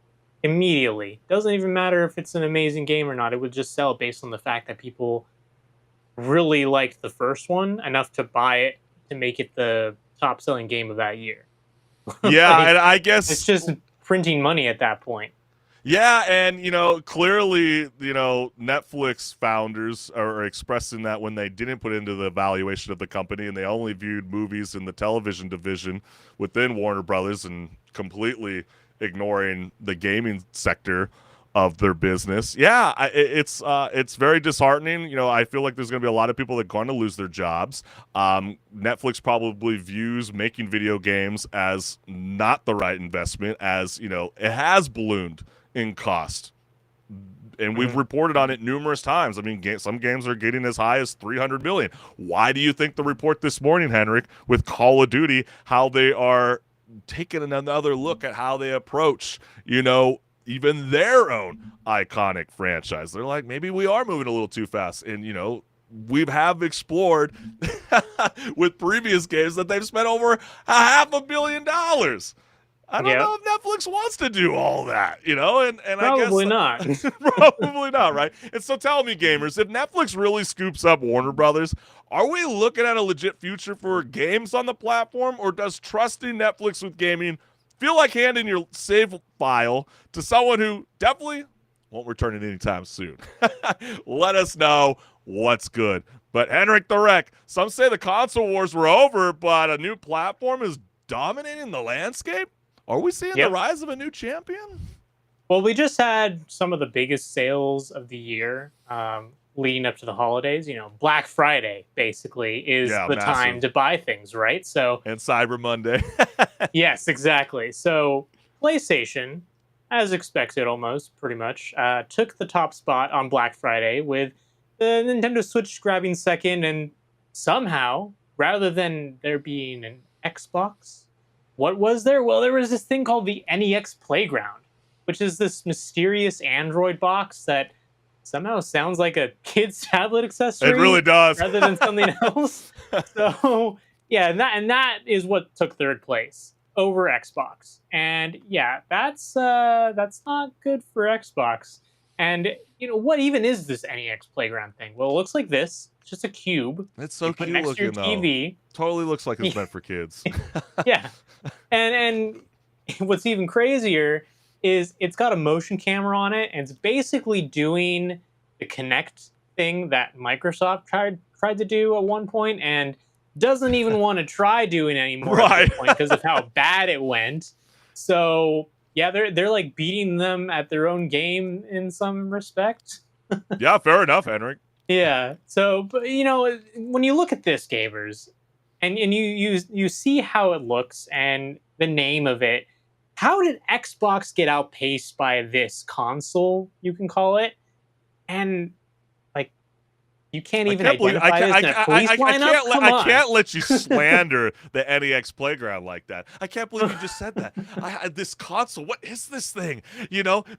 immediately. Doesn't even matter if it's an amazing game or not. It would just sell based on the fact that people really liked the first one enough to buy it to make it the top selling game of that year. Yeah, Like, and I guess it's just printing money at that point. Yeah, and clearly, Netflix founders are expressing that when they didn't put into the valuation of the company, and they only viewed movies in the television division within Warner Brothers, and completely ignoring the gaming sector of their business. Yeah, it's very disheartening. I feel like there's going to be a lot of people that are going to lose their jobs. Netflix probably views making video games as not the right investment, as it has ballooned in cost, and we've reported on it numerous times. I mean, some games are getting as high as $300 million. Why do you think the report this morning, HenricK, with Call of Duty, how they are taking another look at how they approach, even their own iconic franchise? They're like, maybe we are moving a little too fast, and we have explored with previous games that they've spent over $500 million. I don't know if Netflix wants to do all that, and Probably I guess not. Probably not, right? And so tell me, gamers, if Netflix really scoops up Warner Brothers, are we looking at a legit future for games on the platform, or does trusting Netflix with gaming feel like handing your save file to someone who definitely won't return it anytime soon? Let us know what's good. But HenricK the Wreck, some say the console wars were over, but a new platform is dominating the landscape. Are we seeing the rise of a new champion? Well, we just had some of the biggest sales of the year leading up to the holidays. Black Friday basically is the time to buy things, right? So, and Cyber Monday. Yes, exactly. So PlayStation, as expected almost, pretty much, took the top spot on Black Friday, with the Nintendo Switch grabbing second, and somehow, rather than there being an Xbox, what was there? Well, there was this thing called the NEX Playground, which is this mysterious Android box that somehow sounds like a kid's tablet accessory. It really does. Rather than something else. So, yeah, and that is what took third place over Xbox. And yeah, that's not good for Xbox. And what even is this NEX Playground thing? Well, it looks like this. It's just a cube. It's so cute next looking, to your TV. Totally looks like it's meant for kids. Yeah. And what's even crazier is it's got a motion camera on it, and it's basically doing the Kinect thing that Microsoft tried to do at one point, and doesn't even want to try doing anymore at this point because of how bad it went. So yeah, they're like beating them at their own game in some respect. Yeah, fair enough, HenricK. Yeah. So, but when you look at this, gamers, and you see how it looks and the name of it, how did Xbox get outpaced by this console, you can call it? And you can't even identify it as a police lineup? I can't let you slander the NEX Playground like that. I can't believe you just said that. This console, what is this thing?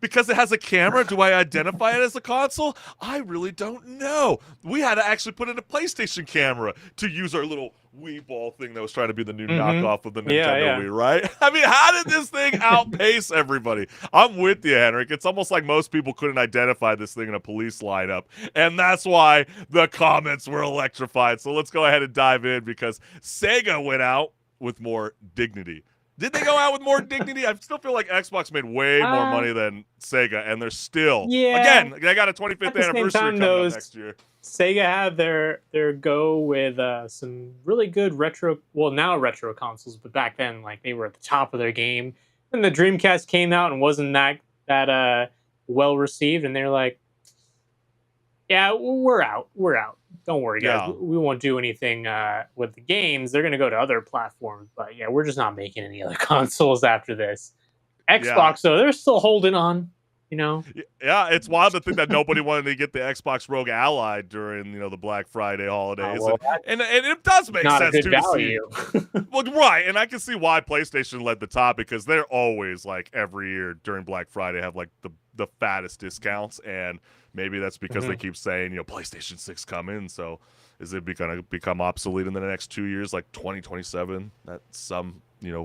Because it has a camera, do I identify it as a console? I really don't know. We had to actually put in a PlayStation camera to use our little Wii ball thing that was trying to be the new knockoff of the Nintendo Wii, right? I mean, how did this thing outpace everybody? I'm with you, HenricK. It's almost like most people couldn't identify this thing in a police lineup, and that's why the comments were electrified. So let's go ahead and dive in, because Sega went out with more dignity. Did they go out with more dignity? I still feel like Xbox made way more money than Sega, and they're still again. They got a 25th anniversary coming up next year. Sega had their go with some really good retro, well now retro consoles, but back then like they were at the top of their game. And the Dreamcast came out and wasn't that well received, and they're like, yeah, we're out. Don't worry, guys. Yeah. We won't do anything with the games. They're going to go to other platforms. But yeah, we're just not making any other consoles after this. Xbox, though, they're still holding on, you know? Yeah, it's wild to think that nobody wanted to get the Xbox Rogue Ally during, the Black Friday holidays. And it does make sense, too, to see. Well, right, and I can see why PlayStation led the top, because they're always, like, every year during Black Friday have, like, the fattest discounts, and maybe that's because they keep saying, PlayStation 6 coming, so is it going to become obsolete in the next 2 years, like 2027, that some,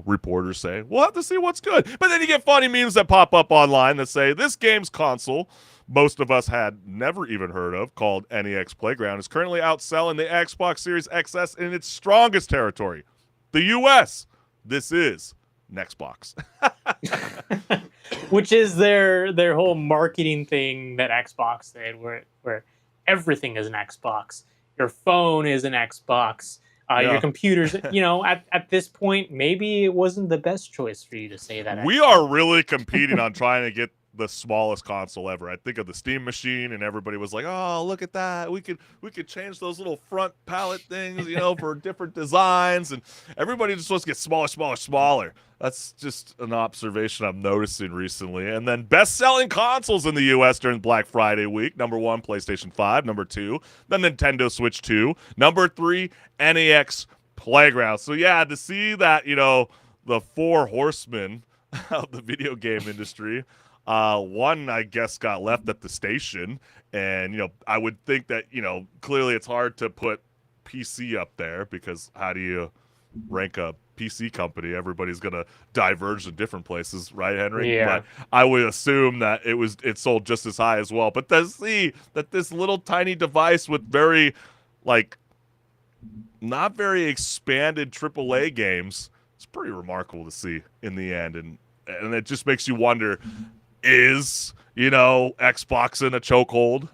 reporters say? We'll have to see what's good. But then you get funny memes that pop up online that say, this game's console, most of us had never even heard of, called NEX Playground, is currently outselling the Xbox Series XS in its strongest territory, the US. This is Nextbox. Which is their whole marketing thing that Xbox did, where everything is an Xbox. Your phone is an Xbox. Your computers, at this point, maybe it wasn't the best choice for you to say that. We are really competing on trying to get the smallest console ever. I think of the Steam Machine, and everybody was like, "Oh, look at that! We could change those little front palette things, for different designs." And everybody just wants to get smaller, smaller, smaller. That's just an observation I'm noticing recently. And then best-selling consoles in the U.S. during Black Friday week: number 1, PlayStation 5; number 2, the Nintendo Switch 2; number 3, NEX Playground. So yeah, to see that, the four horsemen of the video game industry. One, I guess, got left at the station, and I would think that clearly it's hard to put PC up there, because how do you rank a PC company? Everybody's gonna diverge in different places, right, HenricK? Yeah. But I would assume that it sold just as high as well. But to see that this little tiny device with very, not very expanded AAA games, it's pretty remarkable to see in the end, and it just makes you wonder. Is, Xbox in a chokehold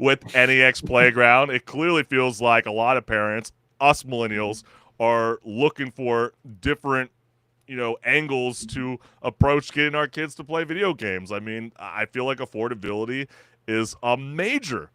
with NEX Playground? It clearly feels like a lot of parents, us millennials, are looking for different, angles to approach getting our kids to play video games. I mean, I feel like affordability is a major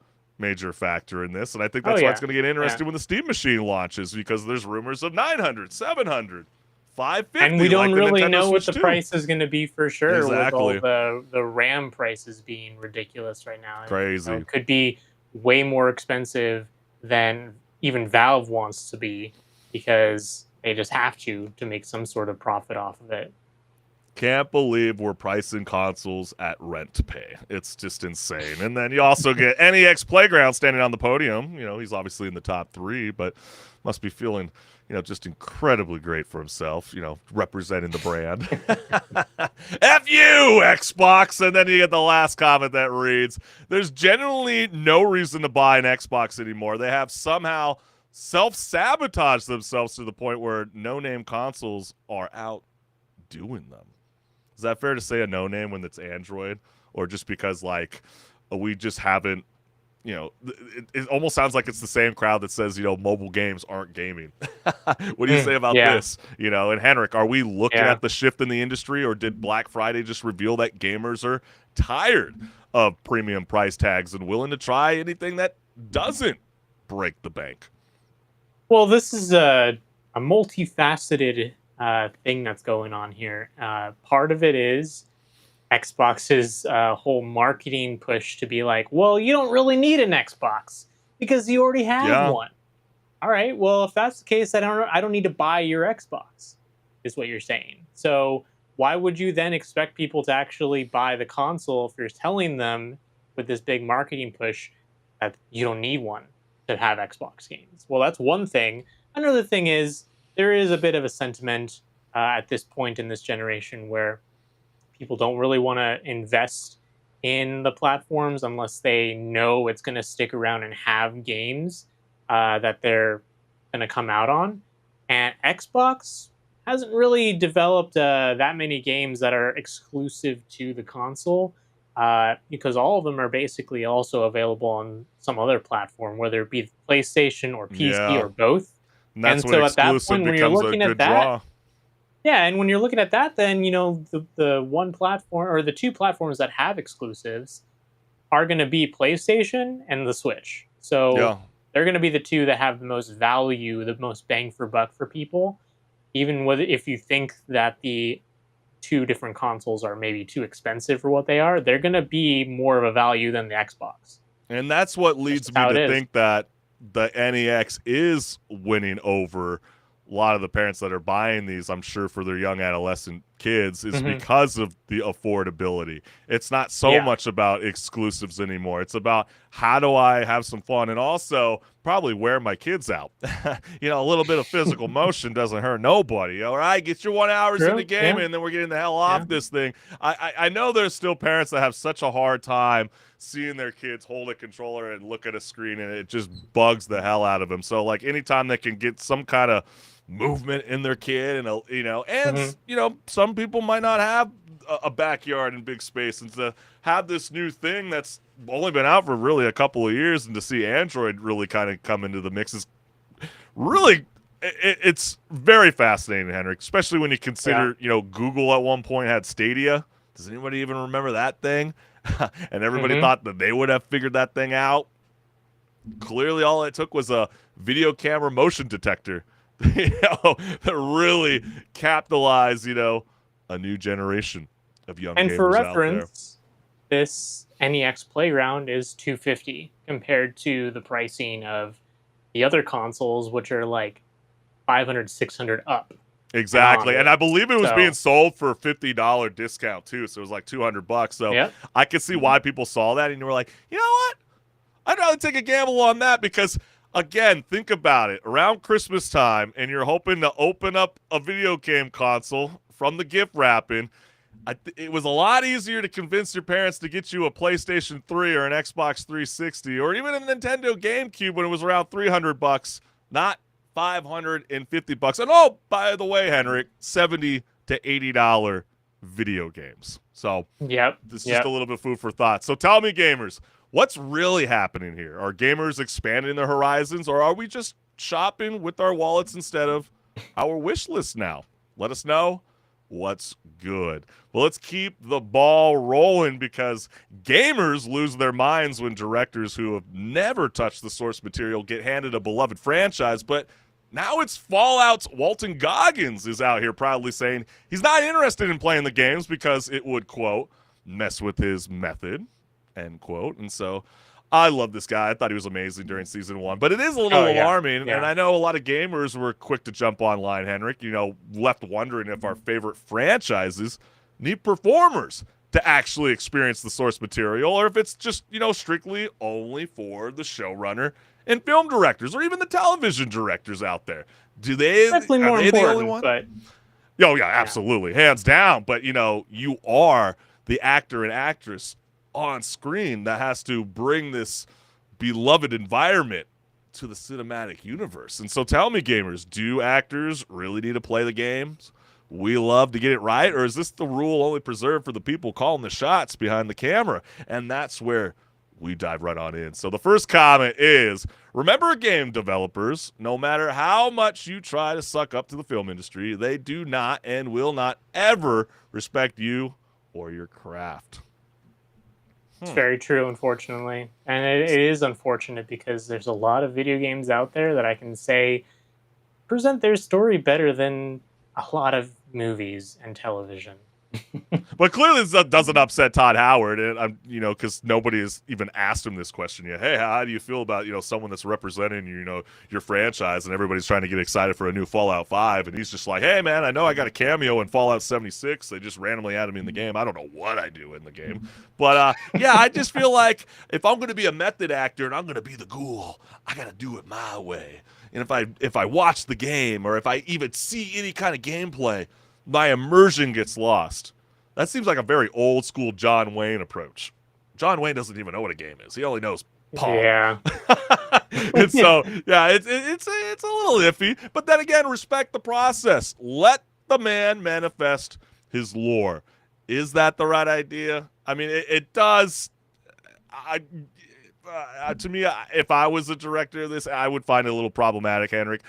factor in this, and I think that's why it's going to get interesting when the Steam Machine launches, because there's rumors of 900, 700. 550, and we don't really know what Switch the 2. price is going to be for sure. Exactly. With all the RAM prices being ridiculous right now. Crazy. It could be way more expensive than even Valve wants to be, because they just have to make some sort of profit off of it. Can't believe we're pricing consoles at rent pay. It's just insane. And then you also get NEX Playground standing on the podium. He's obviously in the top 3, but must be feeling just incredibly great for himself, representing the brand. F you, Xbox! And then you get the last comment that reads, there's genuinely no reason to buy an Xbox anymore. They have somehow self-sabotaged themselves to the point where no-name consoles are outdoing them. Is that fair to say, a no-name when it's Android? Or just because, we just haven't, it almost sounds like it's the same crowd that says, mobile games aren't gaming. What do you say about this? And HenricK, are we looking at the shift in the industry, or did Black Friday just reveal that gamers are tired of premium price tags and willing to try anything that doesn't break the bank? Well, this is a multifaceted thing that's going on here. Part of it is Xbox's whole marketing push to be like, well, you don't really need an Xbox because you already have one. All right, well, if that's the case, I don't need to buy your Xbox, is what you're saying. So why would you then expect people to actually buy the console if you're telling them with this big marketing push that you don't need one to have Xbox games? Well, that's one thing. Another thing is there is a bit of a sentiment at this point in this generation where people don't really want to invest in the platforms unless they know it's going to stick around and have games that they're going to come out on. And Xbox, hasn't really developed that many games that are exclusive to the console, because all of them are basically also available on some other platform, whether it be PlayStation or PC Yeah. or both. And that's And when so at that exclusive point, when you're becomes a looking at good that, draw. yeah, and when you're looking at that, then the one platform or the two platforms that have exclusives are going to be PlayStation and the Switch. So Yeah. they're going to be the two that have the most value, the most bang for buck for people. Even with if you think that the two different consoles are maybe too expensive for what they are, they're going to be more of a value than the Xbox. And that's what That's leads just me how it to is. think that the NEX is winning over a lot of the parents that are buying these, I'm sure, for their young adolescent kids, is Hmm. because of the affordability. It's not so Yeah. much about exclusives anymore. It's about how do I have some fun and also probably wear my kids out. A little bit of physical motion doesn't hurt nobody. All right, get your 1 hours in the True. game Yeah. and then we're getting the hell Yeah. off this thing. I know there's still parents that have such a hard time seeing their kids hold a controller and look at a screen, and it just bugs the hell out of them. So like anytime they can get some kind of movement in their kid, and Hmm. some people might not have a backyard and big space, and to have this new thing that's only been out for really a couple of years, and to see Android really kind of come into the mix is really it's very fascinating, HenricK, especially when you Yeah. consider Google at one point had Stadia. Does anybody even remember that thing? And everybody Hmm. thought that they would have figured that thing out. Clearly, all it took was a video camera motion detector, that really capitalize, a new generation of young And for gamers out there. reference, this NEX Playground is 250 compared to the pricing of the other consoles, which are like 500, 600 up and Exactly, and I onwards. believe it was being So, sold for a $50 discount too, so it was like $200. So yep. I could see why people saw that and you were like, you know what? I'd rather take a gamble on that because, again, think about it. Around Christmas time, and you're hoping to open up a video game console from the gift wrapping, it was a lot easier to convince your parents to get you a PlayStation 3 or an Xbox 360 or even a Nintendo GameCube when it was around $300, not $550. And oh, by the way, HenricK, $70 to $80 video games. So Yep. this is just a Yep. little bit of food for thought. So tell me, gamers, what's really happening here? Are gamers expanding their horizons, or are we just shopping with our wallets instead of our wish list now? Let us know what's good. Well, let's keep the ball rolling because gamers lose their minds when directors who have never touched the source material get handed a beloved franchise, but now it's Fallout's Walton Goggins is out here proudly saying he's not interested in playing the games because it would, quote, mess with his method, end quote. And so I love this guy. I thought he was amazing during season 1, but it is a little Oh, yeah. alarming. Yeah. And I know a lot of gamers were quick to jump online, HenricK, left wondering if our favorite franchises need performers to actually experience the source material, or if it's just, strictly only for the showrunner and film directors, or even the television directors out there. Definitely Are more they the only important, one? but Oh yeah, absolutely, hands down. But you are the actor and actress on screen that has to bring this beloved environment to the cinematic universe. And so tell me, gamers, do actors really need to play the games we love to get it right, or is this the rule only preserved for the people calling the shots behind the camera? And that's where we dive right on in. So the first comment is, remember, game developers, no matter how much you try to suck up to the film industry, they do not and will not ever respect you or your craft. it's very true, unfortunately. And it is unfortunate because there's a lot of video games out there that I can say present their story better than a lot of movies and television. But clearly this doesn't upset Todd Howard, and I'm, because nobody has even asked him this question yet. Hey, how do you feel about, someone that's representing, your franchise, and everybody's trying to get excited for a new Fallout 5, and he's just like, hey, man, I know I got a cameo in Fallout 76. They just randomly added me in the game. I don't know what I do in the game. But, yeah, I just feel like if I'm going to be a method actor and I'm going to be the ghoul, I got to do it my way. And if I watch the game, or if I even see any kind of gameplay, my immersion gets lost. That seems like a very old school John Wayne approach. John Wayne doesn't even know what a game is. He only knows Pong. Yeah. And so, yeah, it's a little iffy. But then again, respect the process. Let the man manifest his lore. Is that the right idea? I mean, it does. To me, if I was the director of this, I would find it a little problematic, HenricK.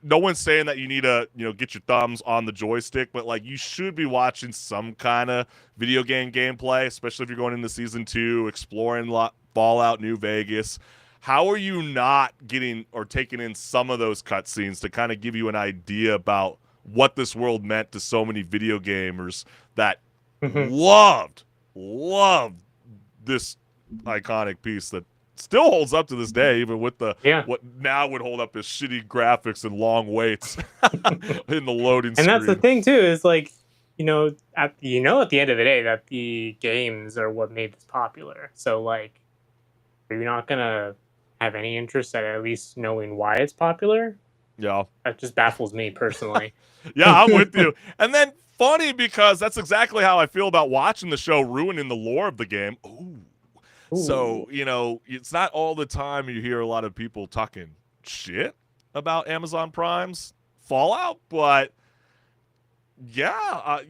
No one's saying that you need to, get your thumbs on the joystick, but like you should be watching some kind of video game gameplay, especially if you're going into season 2, exploring Fallout New Vegas. How are you not getting or taking in some of those cutscenes to kind of give you an idea about what this world meant to so many video gamers that loved this iconic piece that still holds up to this day, even with what now would hold up as shitty graphics and long waits in the loading screen. And that's the thing too, is like, at the end of the day that the games are what made this popular. So like, are you not gonna have any interest at least knowing why it's popular? Yeah. That just baffles me personally. Yeah, I'm with you. And then funny because that's exactly how I feel about watching the show ruining the lore of the game. Ooh. So, it's not all the time you hear a lot of people talking shit about Amazon Prime's Fallout, but yeah,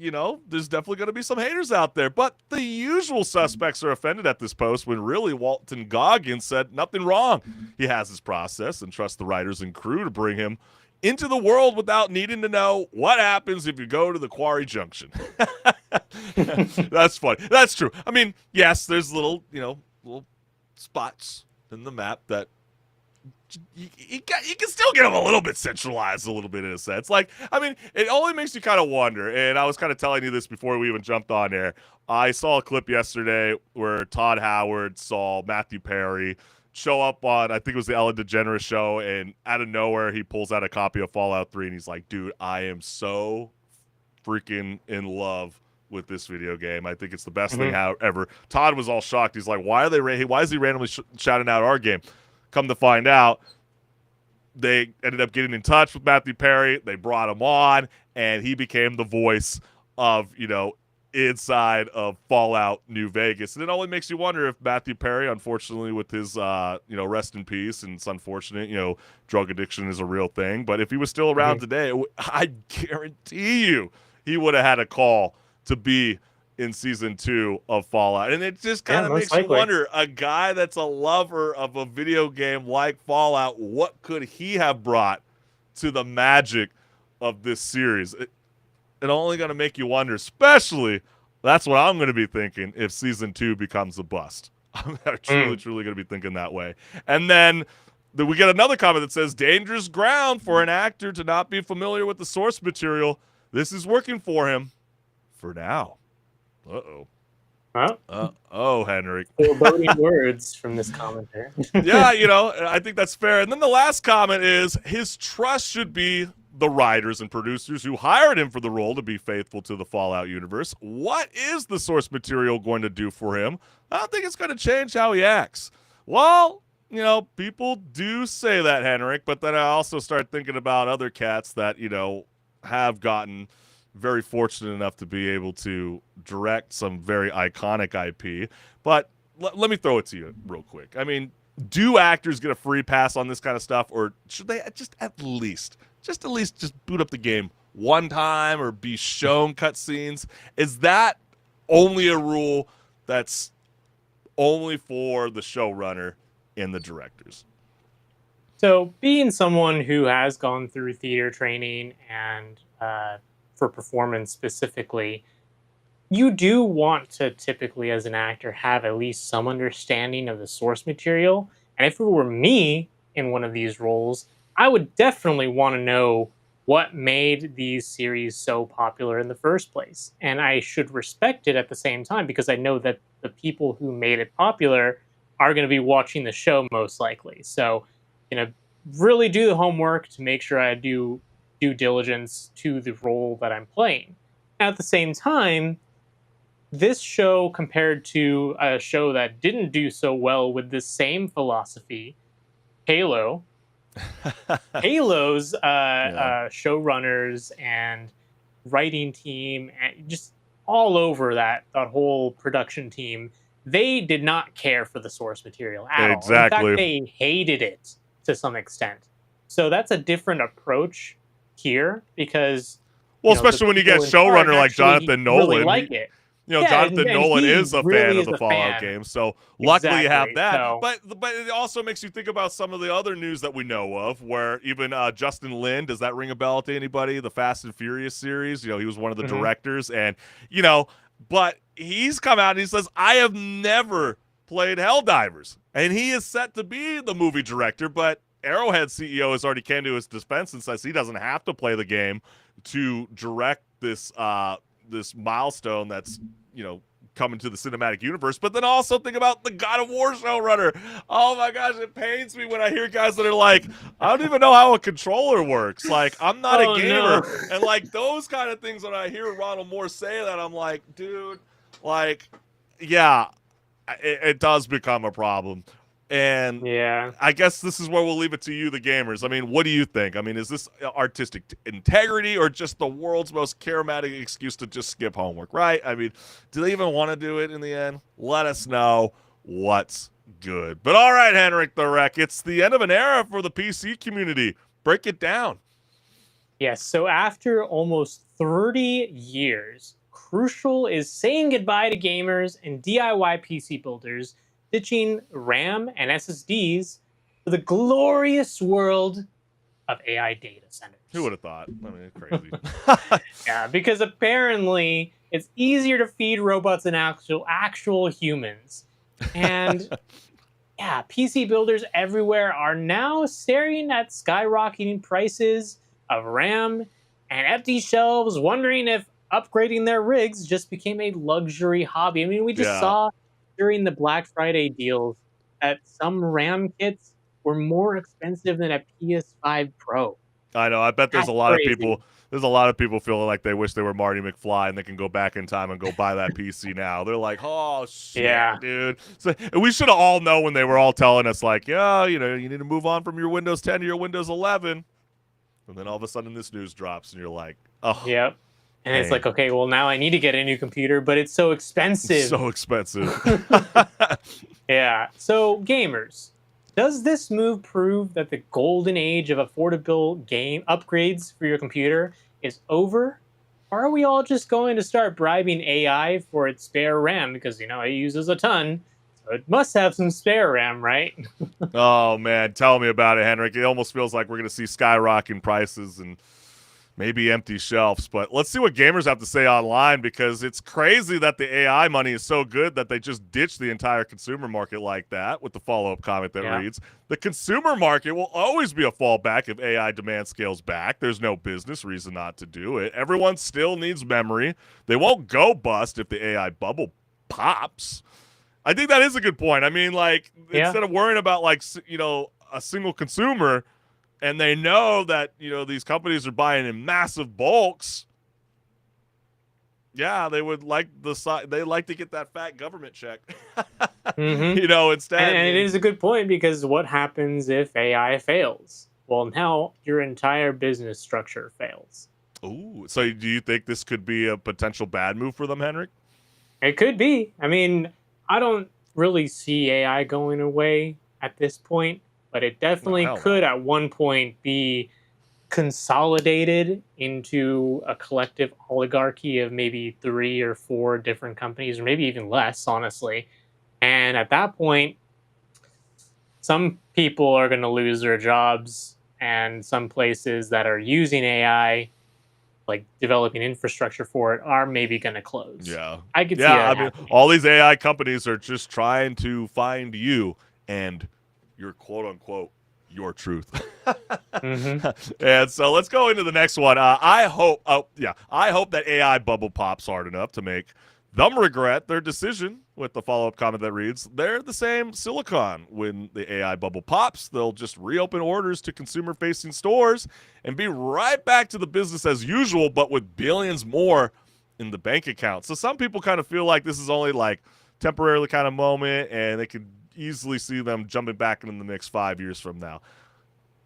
there's definitely going to be some haters out there. But the usual suspects are offended at this post when really Walton Goggins said nothing wrong. He has his process and trusts the writers and crew to bring him into the world without needing to know what happens if you go to the Quarry Junction. That's funny. That's true. I mean, yes, there's little spots in the map that you can still get them a little bit centralized, a little bit in a sense. Like, I mean, it only makes you kind of wonder, and I was kind of telling you this before we even jumped on air. I saw a clip yesterday where Todd Howard saw Matthew Perry show up on, I think it was the Ellen DeGeneres show, and out of nowhere, he pulls out a copy of Fallout 3, and he's like, dude, I am so freaking in love with this video game. I think it's the best thing ever. Todd was all shocked. He's like, why is he randomly shouting out our game? Come to find out, they ended up getting in touch with Matthew Perry. They brought him on, and he became the voice of, inside of Fallout New Vegas. And it only makes you wonder if Matthew Perry, unfortunately, with his, rest in peace, and it's unfortunate, drug addiction is a real thing. But if he was still around today, I guarantee you he would have had a call to be in season 2 of Fallout. And it just kind of makes you wonder, a guy that's a lover of a video game like Fallout, what could he have brought to the magic of this series? It only going to make you wonder, especially that's what I'm going to be thinking if season 2 becomes a bust. I'm truly going to be thinking that way. And then we get another comment that says, dangerous ground for an actor to not be familiar with the source material. This is working for him for now. Uh-oh. Huh? HenricK. Foreboding words from this commenter. Yeah, I think that's fair. And then the last comment is, his trust should be the writers and producers who hired him for the role to be faithful to the Fallout universe. What is the source material going to do for him? I don't think it's going to change how he acts. Well, people do say that, HenricK, but then I also start thinking about other cats that, have gotten very fortunate enough to be able to direct some very iconic IP. But let me throw it to you real quick. I mean, do actors get a free pass on this kind of stuff, or should they just at least boot up the game one time or be shown cutscenes? Is that only a rule that's only for the showrunner and the directors? So being someone who has gone through theater training and for performance specifically, you do want to typically, as an actor, have at least some understanding of the source material. And if it were me in one of these roles, I would definitely want to know what made these series so popular in the first place. And I should respect it at the same time, because I know that the people who made it popular are going to be watching the show most likely. So, really do the homework to make sure I do due diligence to the role that I'm playing. At the same time, this show, compared to a show that didn't do so well with this same philosophy, Halo's showrunners and writing team, and just all over that whole production team, they did not care for the source material at all. In fact, they hated it to some extent. So that's a different approach here, because Well, you know, the especially when you get people in charge showrunner like actually Jonathan really Nolan. like it. Yeah, Jonathan and Nolan he is a fan really of is the a Fallout fan. games, so luckily you have Exactly. that. So, But it also makes you think about some of the other news that we know of, where even Justin Lin, does that ring a bell to anybody? The Fast and Furious series, he was one of the directors, and but he's come out and he says, I have never played Helldivers, and he is set to be the movie director, but Arrowhead CEO has already came to his defense and says he doesn't have to play the game to direct this this milestone that's coming to the cinematic universe. But then also think about the God of War showrunner. Oh my gosh, it pains me when I hear guys that are like, I don't even know how a controller works. Like, I'm not a gamer. no. And like those kind of things, when I hear Ronald Moore say that, I'm like, dude, like, yeah, it does become a problem. And Yeah. I guess this is where we'll leave it to you, the gamers. I mean, what do you think? I mean, is this artistic integrity or just the world's most charismatic excuse to just skip homework, right? I mean, do they even want to do it in the end? Let us know what's good. But all right, HenricK the Wreck, it's the end of an era for the PC community. Break it down. Yes. So after almost 30 years, Crucial is saying goodbye to gamers and DIY PC builders, ditching RAM and SSDs for the glorious world of AI data centers. Who would have thought? I mean, it's crazy. Yeah, because apparently it's easier to feed robots than actual humans. And yeah, PC builders everywhere are now staring at skyrocketing prices of RAM and empty shelves, wondering if upgrading their rigs just became a luxury hobby. I mean, we just saw during the Black Friday deals that some RAM kits were more expensive than a PS5 Pro. I know. I bet there's That's a lot of crazy. people. There's a lot of people feeling like they wish they were Marty McFly and they can go back in time and go buy that PC now. They're like, oh shit, Yeah. dude. So we should have all known when they were all telling us like, yeah, you need to move on from your Windows 10 to your Windows 11. And then all of a sudden this news drops and you're like, oh, Yep. And it's dang. like, okay, well now I need to get a new computer, but it's so expensive. It's so expensive. Yeah. So gamers, does this move prove that the golden age of affordable game upgrades for your computer is over? Or are we all just going to start bribing AI for its spare RAM? Because, it uses a ton. So it must have some spare RAM, right? Oh man, tell me about it, HenricK. It almost feels like we're gonna see skyrocketing prices and maybe empty shelves. But let's see what gamers have to say online, because it's crazy that the AI money is so good that they just ditch the entire consumer market like that, with the follow-up comment that reads, the consumer market will always be a fallback if AI demand scales back. There's no business reason not to do it. Everyone still needs memory. They won't go bust if the AI bubble pops. I think that is a good point. I mean, like, instead of worrying about, like, a single consumer, and they know that, these companies are buying in massive bulks, yeah, they would like they like to get that fat government check. Instead. And it is a good point, because what happens if AI fails? Well, now your entire business structure fails. Ooh, so do you think this could be a potential bad move for them, HenricK? It could be. I mean, I don't really see AI going away at this point, but it definitely could at one point be consolidated into a collective oligarchy of maybe 3 or 4 different companies, or maybe even less, honestly. And at that point, some people are going to lose their jobs, and some places that are using AI, like developing infrastructure for it, are maybe going to close. Yeah. I could see that happening. All these AI companies are just trying to find you and your quote unquote your truth. And so let's go into the next one. I hope that AI bubble pops hard enough to make them regret their decision, with the follow-up comment that reads, they're the same silicon. When the AI bubble pops, they'll just reopen orders to consumer-facing stores and be right back to the business as usual, but with billions more in the bank account. So some people kind of feel like this is only like temporarily kind of moment, and they could easily see them jumping back into the mix 5 years from now.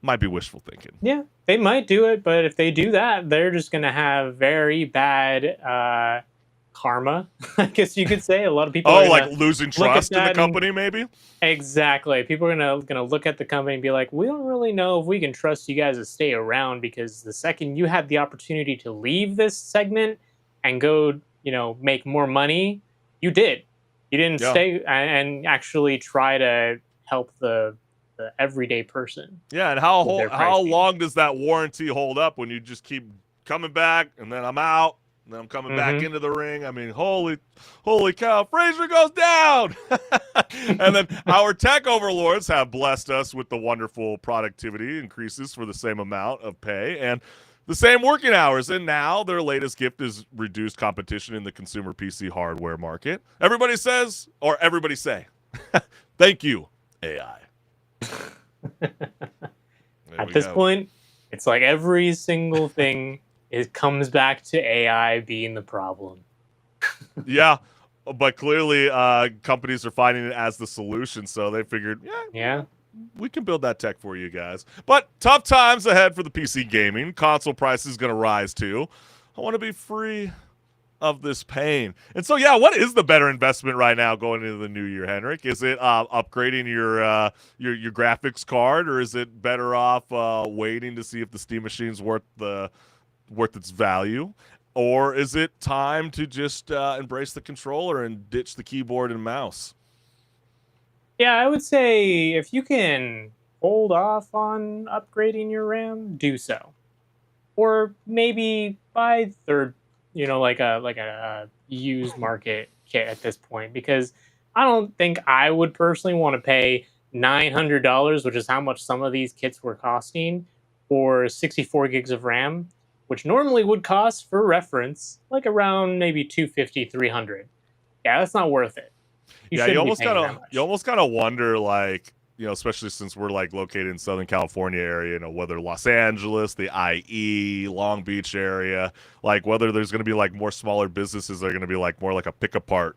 Might be wishful thinking. Yeah, they might do it, but if they do that, they're just going to have very bad karma, I guess you could say. A lot of people like losing trust in the company, maybe? Exactly. People are gonna look at the company and be like, we don't really know if we can trust you guys to stay around, because the second you had the opportunity to leave this segment and go, make more money, you did. You didn't Yeah. stay and actually try to help the everyday person Yeah, and with their how pricing. long does that warranty hold up when you just keep coming back and then I'm out and then I'm coming back into the ring? I mean, holy cow, Frazier goes down. And then our tech overlords have blessed us with the wonderful productivity increases for the same amount of pay and the same working hours. And now their latest gift is reduced competition in the consumer PC hardware market. Everybody says, or everybody say, thank you, AI. At this point, it's like every single thing comes back to AI being the problem. Yeah, but clearly companies are finding it as the solution, so they figured, Yeah. we can build that tech for you guys. But tough times ahead for the PC gaming. Console prices going to rise too. I want to be free of this pain. And so, what is the better investment right now going into the new year, HenricK? Is it upgrading your graphics card, or is it better off waiting to see if the Steam machine's worth its value? Or is it time to just embrace the controller and ditch the keyboard and mouse? Yeah, I would say if you can hold off on upgrading your RAM, do so. Or maybe buy third, like a used market kit at this point, because I don't think I would personally want to pay $900, which is how much some of these kits were costing, for 64 gigs of RAM, which normally would cost, for reference, like around maybe 250, 300. Yeah, that's not worth it. You You shouldn't be almost paying that much. you almost kind of wonder, like, especially since we're like located in Southern California area, whether Los Angeles, the IE, Long Beach area, like whether there's going to be like more smaller businesses that are going to be like more like a pick apart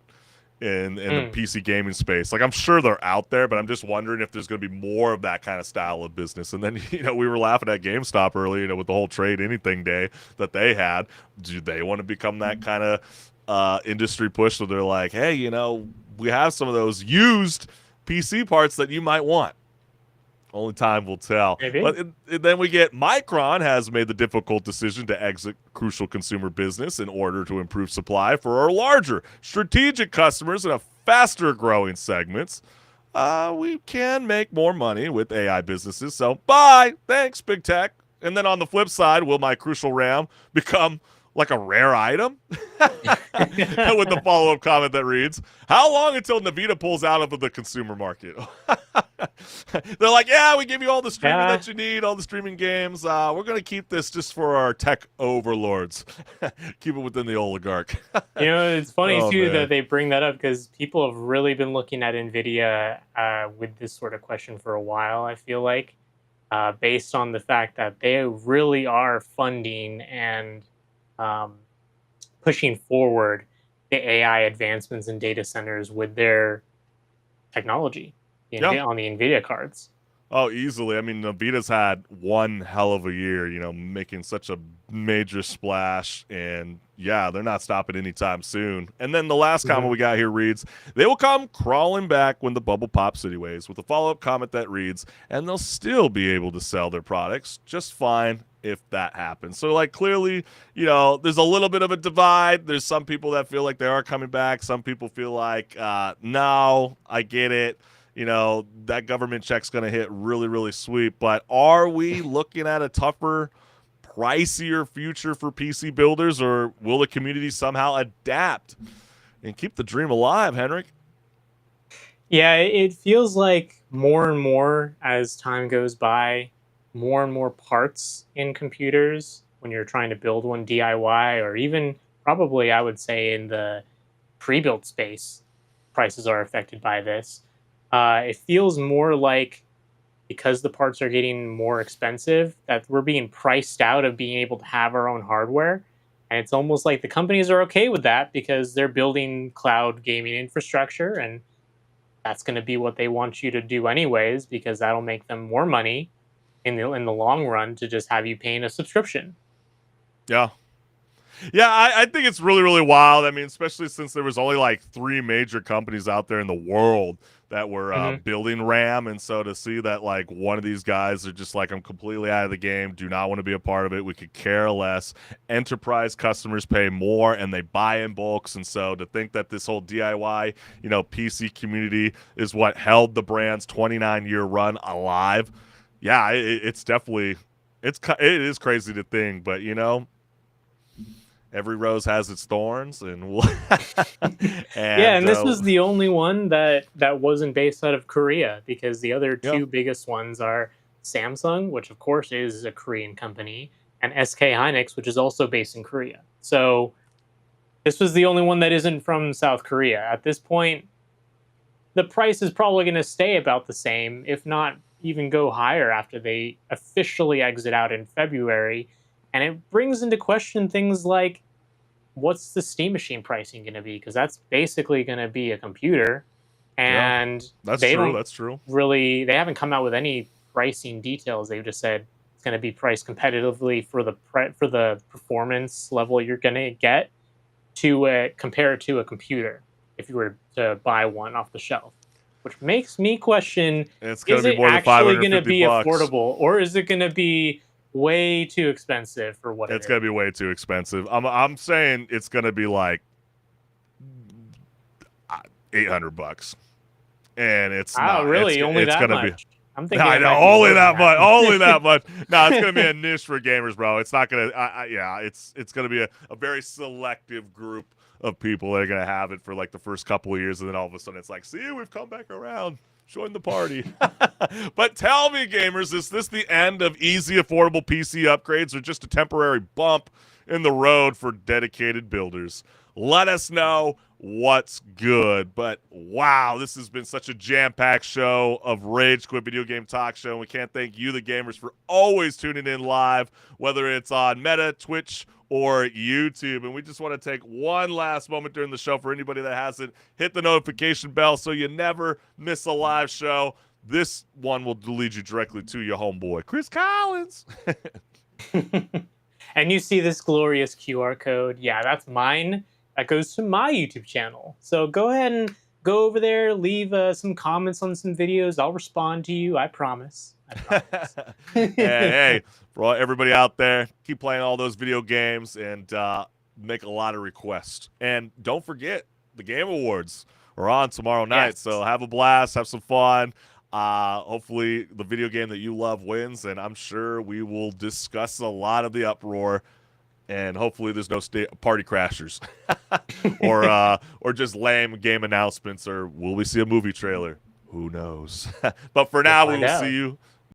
in the PC gaming space. Like, I'm sure they're out there, but I'm just wondering if there's going to be more of that kind of style of business. And then, we were laughing at GameStop earlier, with the whole trade anything day that they had. Do they want to become that kind of industry push? So they're like, hey, we have some of those used PC parts that you might want. Only time will tell. Maybe. But then we get Micron has made the difficult decision to exit crucial consumer business in order to improve supply for our larger strategic customers in a faster growing segments. We can make more money with AI businesses. So bye. Thanks, big tech. And then on the flip side, will my crucial RAM become like a rare item? With the follow-up comment that reads, how long until Nvidia pulls out of the consumer market? They're like, we give you all the streaming that you need, all the streaming games. We're going to keep this just for our tech overlords. Keep it within the oligarch. It's funny too man. that they bring that up, because people have really been looking at Nvidia with this sort of question for a while, I feel like, based on the fact that they really are funding and pushing forward the AI advancements in data centers with their technology on the NVIDIA cards. Oh, easily. I mean, Nvidia's had one hell of a year, making such a major splash, and they're not stopping anytime soon. And then the last comment we got here reads, they will come crawling back when the bubble pops anyways, with a follow-up comment that reads, and they'll still be able to sell their products just fine if that happens. So, like, clearly, there's a little bit of a divide. There's some people that feel like they are coming back. Some people feel like, no, I get it. That government check's going to hit really, really sweet. But are we looking at a tougher, pricier future for PC builders, or will the community somehow adapt and keep the dream alive, HenricK? Yeah, it feels like more and more as time goes by, more and more parts in computers when you're trying to build one DIY, or even probably, I would say, in the pre-built space, prices are affected by this. It feels more like, because the parts are getting more expensive, that we're being priced out of being able to have our own hardware. And it's almost like the companies are okay with that, because they're building cloud gaming infrastructure, and that's going to be what they want you to do anyways, because that'll make them more money in the long run to just have you paying a subscription. Yeah. Yeah, I think it's really, really wild. I mean, especially since there was only like 3 major companies out there in the world that were building RAM, and so to see that like one of these guys are just like, I'm completely out of the game, do not want to be a part of it, we could care less. Enterprise customers pay more and they buy in bulks, and so to think that this whole DIY, PC community is what held the brand's 29-year run alive. Yeah, it's definitely it is crazy to think, but every rose has its thorns, and and this was the only one that wasn't based out of Korea, because the other two biggest ones are Samsung, which of course is a Korean company, and SK Hynix, which is also based in Korea. So this was the only one that isn't from South Korea. At this point, the price is probably going to stay about the same, if not even go higher after they officially exit out in February. And it brings into question things like, what's the Steam Machine pricing going to be? Because that's basically going to be a computer. And that's true. Really, they haven't come out with any pricing details. They've just said it's going to be priced competitively for the performance level you're going to get to compare it to a computer if you were to buy one off the shelf. Which makes me question, is it more actually going to be $550? affordable, or is it going to be way too expensive for what it's going to be way too expensive? I'm saying it's going to be like $800, and it's not really only it's that gonna much. Be, I'm thinking only that much. Only that much. No, it's gonna be a niche for gamers, bro. It's not gonna. It's gonna be a very selective group of people that are gonna have it for like the first couple of years, and then all of a sudden it's like, see, we've come back around. Join the party. But tell me, gamers, is this the end of easy, affordable PC upgrades, or just a temporary bump in the road for dedicated builders? Let us know what's good. But wow, this has been such a jam-packed show of Rage Quit Video Game Talk Show. And we can't thank you, the gamers, for always tuning in live, whether it's on Meta, Twitch, or YouTube. And we just want to take one last moment during the show for anybody that hasn't hit the notification bell so you never miss a live show. This one will lead you directly to your homeboy, Chris Collins. And you see this glorious QR code. Yeah, that's mine. That goes to my YouTube channel. So go ahead and go over there, leave some comments on some videos. I'll respond to you. I promise. Hey, for everybody out there, keep playing all those video games and make a lot of requests. And don't forget, the Game Awards are on tomorrow night. Yes. So have a blast, have some fun. Hopefully the video game that you love wins, and I'm sure we will discuss a lot of the uproar. And hopefully there's no party crashers or just lame game announcements, or will we see a movie trailer? Who knows? But for now, we will see you